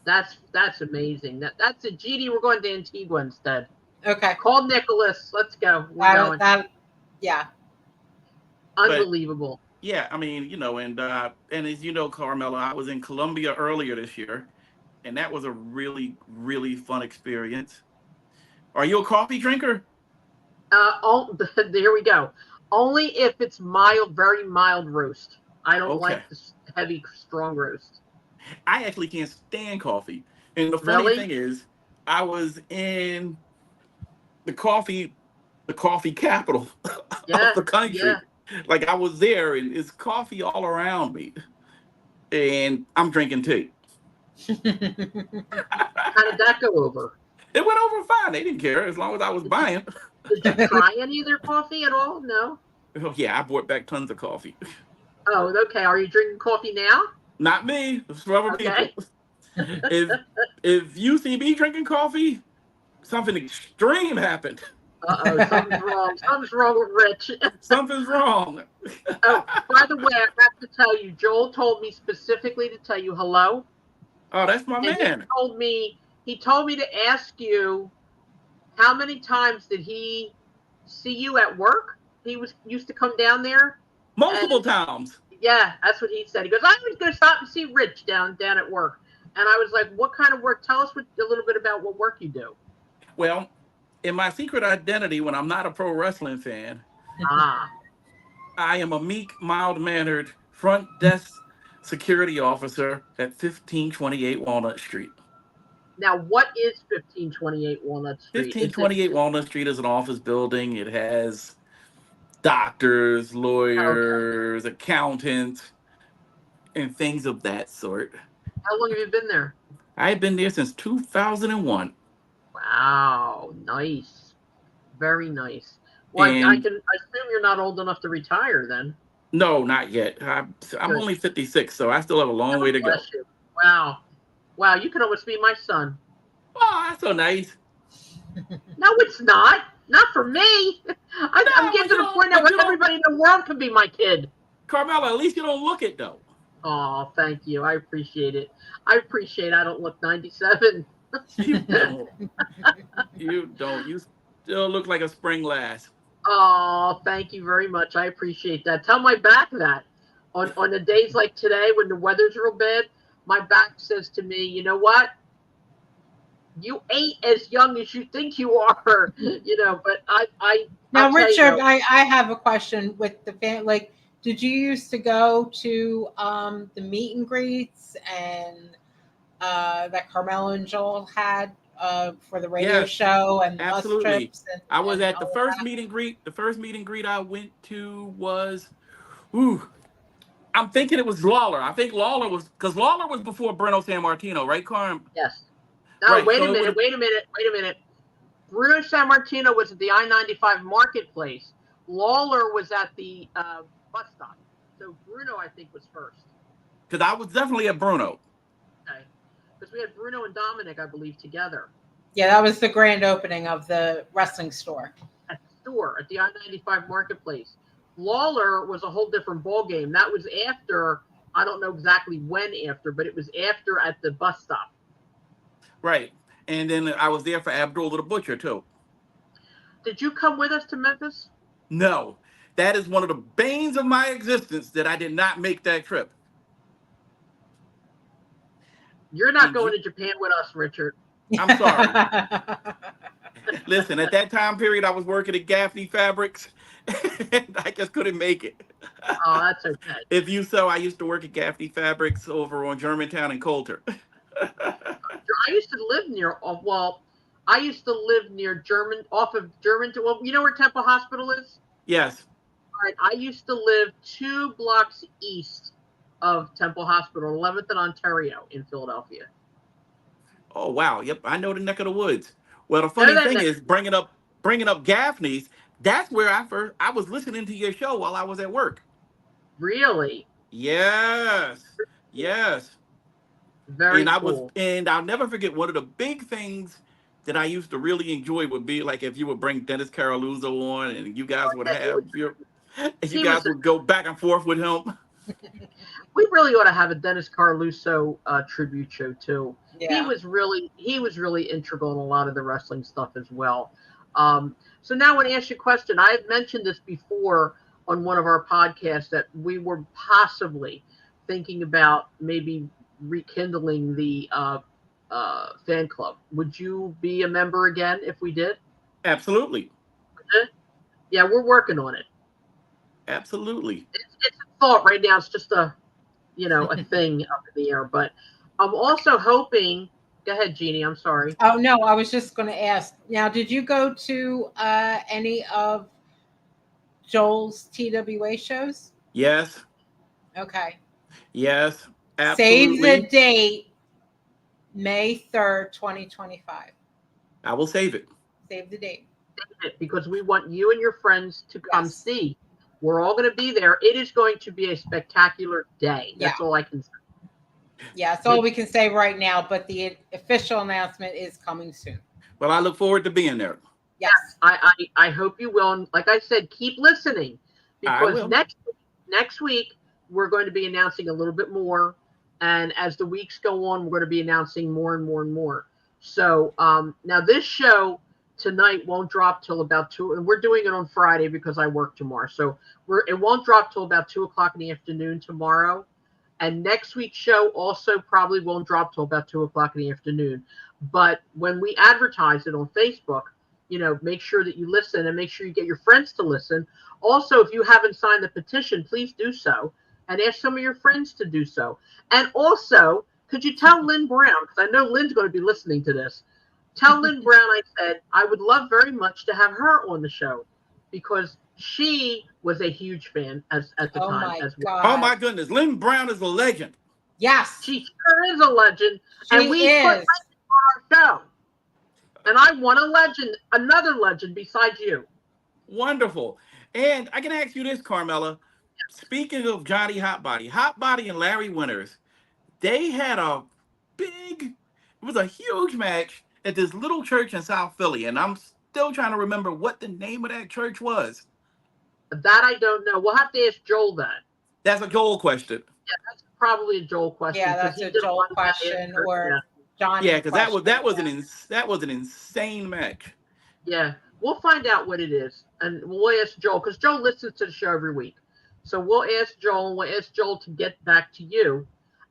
That's amazing. That's a GD. We're going to Antigua instead. Okay. Call Nicholas. Let's go. We're going. Yeah. But Unbelievable. yeah, I mean, and as you know, Carmela, I was in Colombia earlier this year, and that was a really, really fun experience. Are you a coffee drinker? Here we go. Only if it's mild, very mild roast. I don't Okay. like the heavy, strong roast. I actually can't stand coffee. And the funny Really? thing is, I was in the coffee capital of Yeah. the country. Yeah. Like I was there and it's coffee all around me. And I'm drinking tea. How did that go over? It went over fine. They didn't care as long as I was buying. Did you try any of their coffee at all? No. Oh, yeah, I brought back tons of coffee. Oh, okay. Are you drinking coffee now? Not me. It's for other Okay. people. If you see me drinking coffee, something extreme happened. Uh-oh, something's wrong. Something's wrong with Rich. Something's wrong. Oh, by the way, I have to tell you, Joel told me specifically to tell you hello. Oh, that's my And man. he told me to ask you how many times did he see you at work? He used to come down there. Multiple times. Yeah, that's what he said. He goes, I was going to stop and see Rich down at work. And I was like, what kind of work? Tell us a little bit about what work you do. Well, in my secret identity, when I'm not a pro wrestling fan, I am a meek, mild-mannered front desk security officer at 1528 Walnut Street. Now, what is 1528 Walnut Street? 1528 Walnut Street is an office building. It has doctors, lawyers, accountants, and things of that sort. How long have you been there? I've been there since 2001. Wow, nice. Very nice. Well, I assume you're not old enough to retire then. No, not yet. I'm only 56, so I still have a long way to go. You. Wow, you could almost be my son. Oh, that's so nice. No, it's not. Not for me. I'm getting to the point now where everybody in the world can be my kid. Carmela, at least you don't look it, though. Oh, thank you. I appreciate it. I don't look 97. You don't. You don't. You still look like a spring lass. Oh, thank you very much. I appreciate that. Tell my back that. On the days like today when the weather's real bad, my back says to me, you know what? You ain't as young as you think you are, but Now, Richard, I have a question with the fan. Like, did you used to go to the meet and greets and that Carmela and Joel had for the radio show and absolutely. Bus trips? I was at the first meet and greet. The first meet and greet I went to was, I'm thinking it was Lawler. I think Lawler was before Bruno Sammartino, right, Carm? Yes. No, right, wait a minute. Bruno Sammartino was at the I-95 marketplace. Lawler was at the bus stop. So Bruno, I think, was first. Because I was definitely at Bruno. Okay. Because we had Bruno and Dominic, I believe, together. Yeah, that was the grand opening of the wrestling store. At the I-95 marketplace. Lawler was a whole different ball game. That was after, I don't know exactly when after, but it was after at the bus stop. Right. And then I was there for Abdullah the Butcher, too. Did you come with us to Memphis? No. That is one of the banes of my existence that I did not make that trip. You're not going to Japan with us, Richard. I'm sorry. Listen, at that time period, I was working at Gaffney Fabrics. And I just couldn't make it. Oh, that's okay. If you saw, I used to work at Gaffney Fabrics over on Germantown and Coulter. I used to live near, off of Germantown. Well, you know where Temple Hospital is? Yes. All right. I used to live 2 blocks east of Temple Hospital, 11th and Ontario in Philadelphia. Oh, wow. Yep. I know the neck of the woods. Well, the funny thing is bringing up Gaffney's, that's where I was listening to your show while I was at work. Really? Yes. Yes. Very cool. And I'll never forget, one of the big things that I used to really enjoy would be like if you would bring Dennis Caroluzzo on and you guys would would go back and forth with him. We really ought to have a Dennis Carluso tribute show too. Yeah. He was really integral in a lot of the wrestling stuff as well. So now I want to ask you a question. I had mentioned this before on one of our podcasts that we were possibly thinking about maybe rekindling the fan club. Would you be a member again if we did? Absolutely. Yeah, we're working on it. Absolutely. It's a thought right now. It's just a thing up in the air. But I'm also hoping. Go ahead, Jeannie. I'm sorry. Oh no, I was just going to ask. Now, did you go to any of Joel's TWA shows? Yes. Okay. Yes. Absolutely. Save the date, May 3rd, 2025. I will save it. Save the date. Because we want you and your friends to come see. We're all going to be there. It is going to be a spectacular day. That's all I can say. Yeah, that's all we can say right now, but the official announcement is coming soon. Well, I look forward to being there. Yes. I hope you will. And like I said, keep listening, I because will. next week we're going to be announcing a little bit more, and as the weeks go on, we're going to be announcing more and more and more. So now this show tonight won't drop till about 2, and we're doing it on Friday because I work tomorrow. So it won't drop till about 2 o'clock in the afternoon tomorrow. And next week's show also probably won't drop till about 2 o'clock in the afternoon. But when we advertise it on Facebook, make sure that you listen, and make sure you get your friends to listen. Also, if you haven't signed the petition, please do so, and ask some of your friends to do so. And also, could you tell Lynn Brown, because I know Lynn's going to be listening to this, tell Lynn Brown I said I would love very much to have her on the show, because she was a huge fan at the time as well. Oh my goodness, Lynn Brown is a legend. Yes. She sure is a legend. And we put her on our show. And I want another legend besides you. Wonderful. And I can ask you this, Carmela. Speaking of Johnny Hotbody and Larry Winters, they had it was a huge match at this little church in South Philly. And I'm still trying to remember what the name of that church was. That I don't know. We'll have to ask Joel that. That's a Joel question. Yeah, that's probably a Joel question. Yeah, that's a Joel question, or Johnny. Yeah, because that was an insane match. Yeah, we'll find out what it is, and we'll ask Joel, because Joel listens to the show every week. So we'll ask Joel, and we'll ask Joel to get back to you.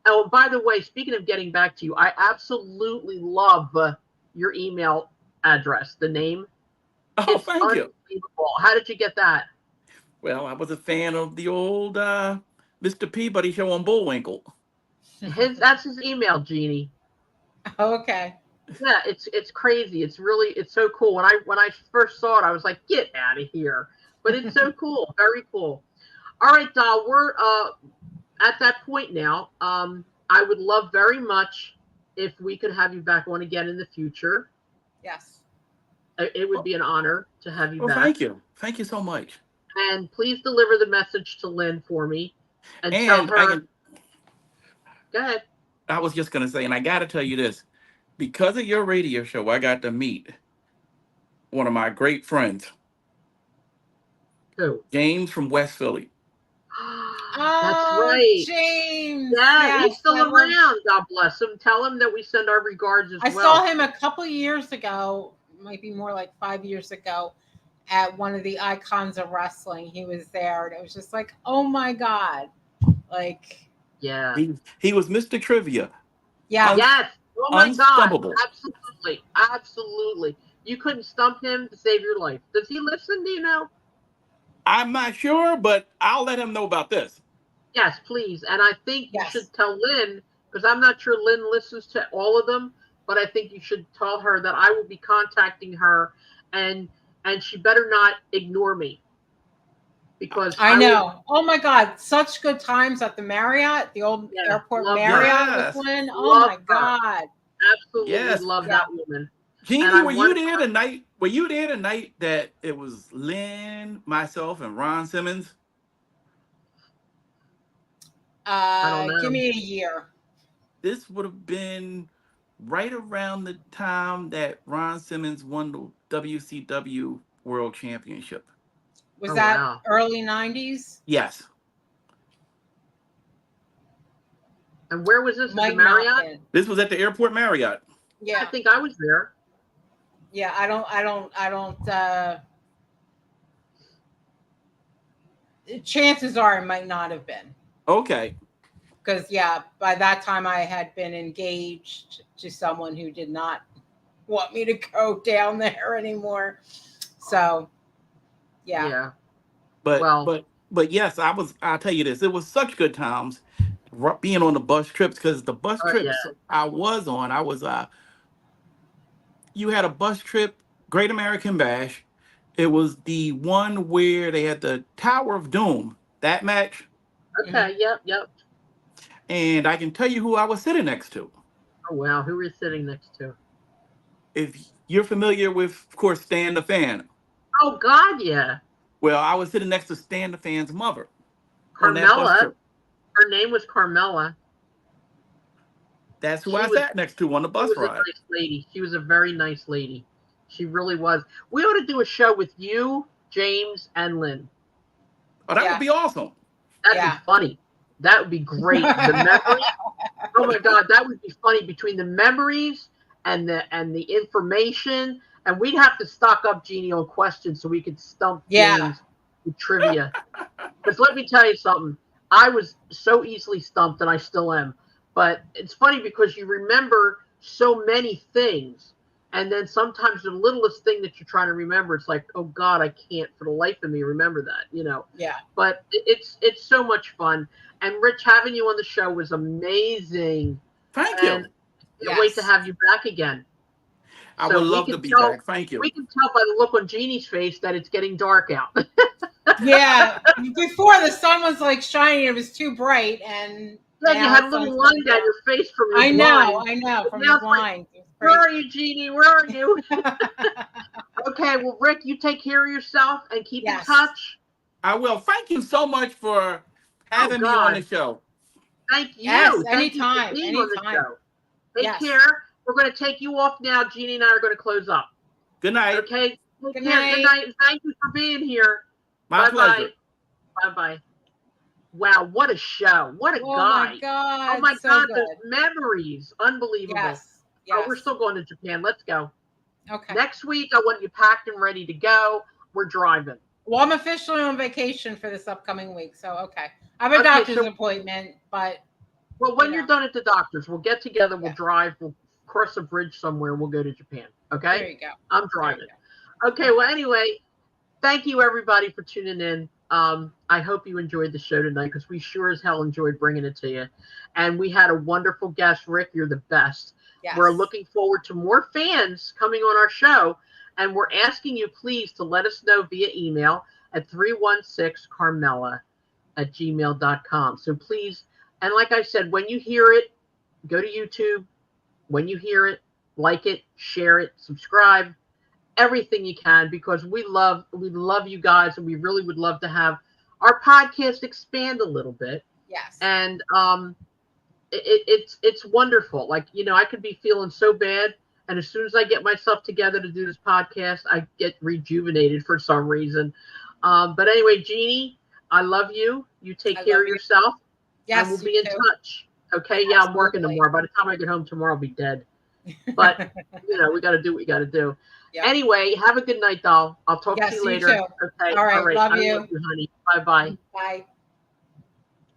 Oh, by the way, speaking of getting back to you, I absolutely love your email address, the name. Oh, thank you. How did you get that? Well, I was a fan of the old Mr. Peabody show on Bullwinkle. That's his email, Jeannie. Okay. Yeah, it's crazy. It's so cool. When I first saw it, I was like, get out of here. But it's so cool. Very cool. All right, Doll, we're at that point now. I would love very much if we could have you back on again in the future. Yes. It would be an honor to have you back. Thank you. Thank you so much. And please deliver the message to Lynn for me. And tell her. Go ahead. I was just going to say, and I got to tell you this. Because of your radio show, I got to meet one of my great friends. Who? James from West Philly. That's right. James. Yeah, yes, he's still around. God bless him. Tell him that we send our regards as well. I saw him a couple years ago, might be more like 5 years ago, at one of the icons of wrestling. He was there, and it was just like, oh my God. Like, yeah. He was Mr. Trivia. Yeah. Yes. Oh my God. Unstumpable. Absolutely. You couldn't stump him to save your life. Does he listen? Do you know? I'm not sure, but I'll let him know about this. Yes, please. And I think you should tell Lynn, because I'm not sure Lynn listens to all of them, but I think you should tell her that I will be contacting her, and she better not ignore me. Because I know. Oh my God, such good times at the Marriott, the old airport Marriott with Lynn. Oh my God. Absolutely love that woman. Jeannie, were you there the night that it was Lynn, myself, and Ron Simmons? I don't know. Give me a year. This would have been right around the time that Ron Simmons won the WCW World Championship. Was that early 90s? Yes. And where was this? The Marriott? This was at the airport Marriott. Yeah. I think I was there. Yeah, I don't chances are it might not have been. Okay. Because by that time I had been engaged to someone who did not want me to go down there anymore. So yeah. But yes, I'll tell you this. It was such good times being on the bus trips, because the bus trips I was you had a bus trip, Great American Bash. It was the one where they had the Tower of Doom, that match. Okay, yep. And I can tell you who I was sitting next to. Oh, wow. Who were you sitting next to? If you're familiar with, of course, Stan the Fan. Oh, God, yeah. Well, I was sitting next to Stan the Fan's mother. Carmela. Her name was Carmela. That's who I sat next to on the bus ride. She was a nice lady. She was a very nice lady. She really was. We ought to do a show with you, James, and Lynn. Oh, that would be awesome. That'd be funny. That would be great. The memories. Oh my God, that would be funny between the memories and the information. And we'd have to stock up Jeannie on questions so we could stump James with trivia. Because let me tell you something. I was so easily stumped, and I still am. But it's funny because you remember so many things. And then sometimes the littlest thing that you're trying to remember, it's like, oh God, I can't for the life of me remember that, you know. Yeah. But it's so much fun. And Rich, having you on the show was amazing. Thank you. Can't wait to have you back again. I would love to be back. Thank you. We can tell by the look on Jeannie's face that it's getting dark out. Yeah. Before the sun was like shining, it was too bright, and then you had a little line down your face from your blind. I know, from the blind. Like, where are you, Jeannie? Where are you? Okay, well, Rick, you take care of yourself and keep in touch. I will. Thank you so much for having me on the show. Thank you. Yes, Thank anytime. You for being on the show. Take care. We're going to take you off now. Jeannie and I are going to close up. Good night. Okay. Good night. Good night. Thank you for being here. My pleasure. Bye-bye. Wow, what a show. What a guy. My God. Oh, my so God. Good. Those memories. Unbelievable. Yes. Oh, we're still going to Japan. Let's go. Okay. Next week, I want you packed and ready to go. We're driving. Well, I'm officially on vacation for this upcoming week. So, okay. I have a doctor's appointment, but. Well, when you're done at the doctor's, we'll get together. We'll drive. We'll cross a bridge somewhere. We'll go to Japan. Okay? There you go. I'm driving. Okay. Well, anyway, thank you, everybody, for tuning in. I hope you enjoyed the show tonight because we sure as hell enjoyed bringing it to you. And we had a wonderful guest. Rick, you're the best. Yes. We're looking forward to more fans coming on our show. And we're asking you, please, to let us know via email at 316carmela@gmail.com. So please, and like I said, when you hear it, go to YouTube. When you hear it, like it, share it, subscribe, everything you can, because we love you guys, and we really would love to have our podcast expand a little bit. Yes. And it's wonderful. Like, you know, I could be feeling so bad, and as soon as I get myself together to do this podcast, I get rejuvenated for some reason. But anyway, Jeannie, I love you. You take care of yourself. Yes. And we'll be in touch. Okay. Yeah, I'm working tomorrow. By the time I get home tomorrow, I'll be dead. But you know, we got to do what we got to do. Yep. Anyway, have a good night, doll. I'll talk to you later. You too. Okay. All right. Love you. I love you, honey. Bye-bye. Bye.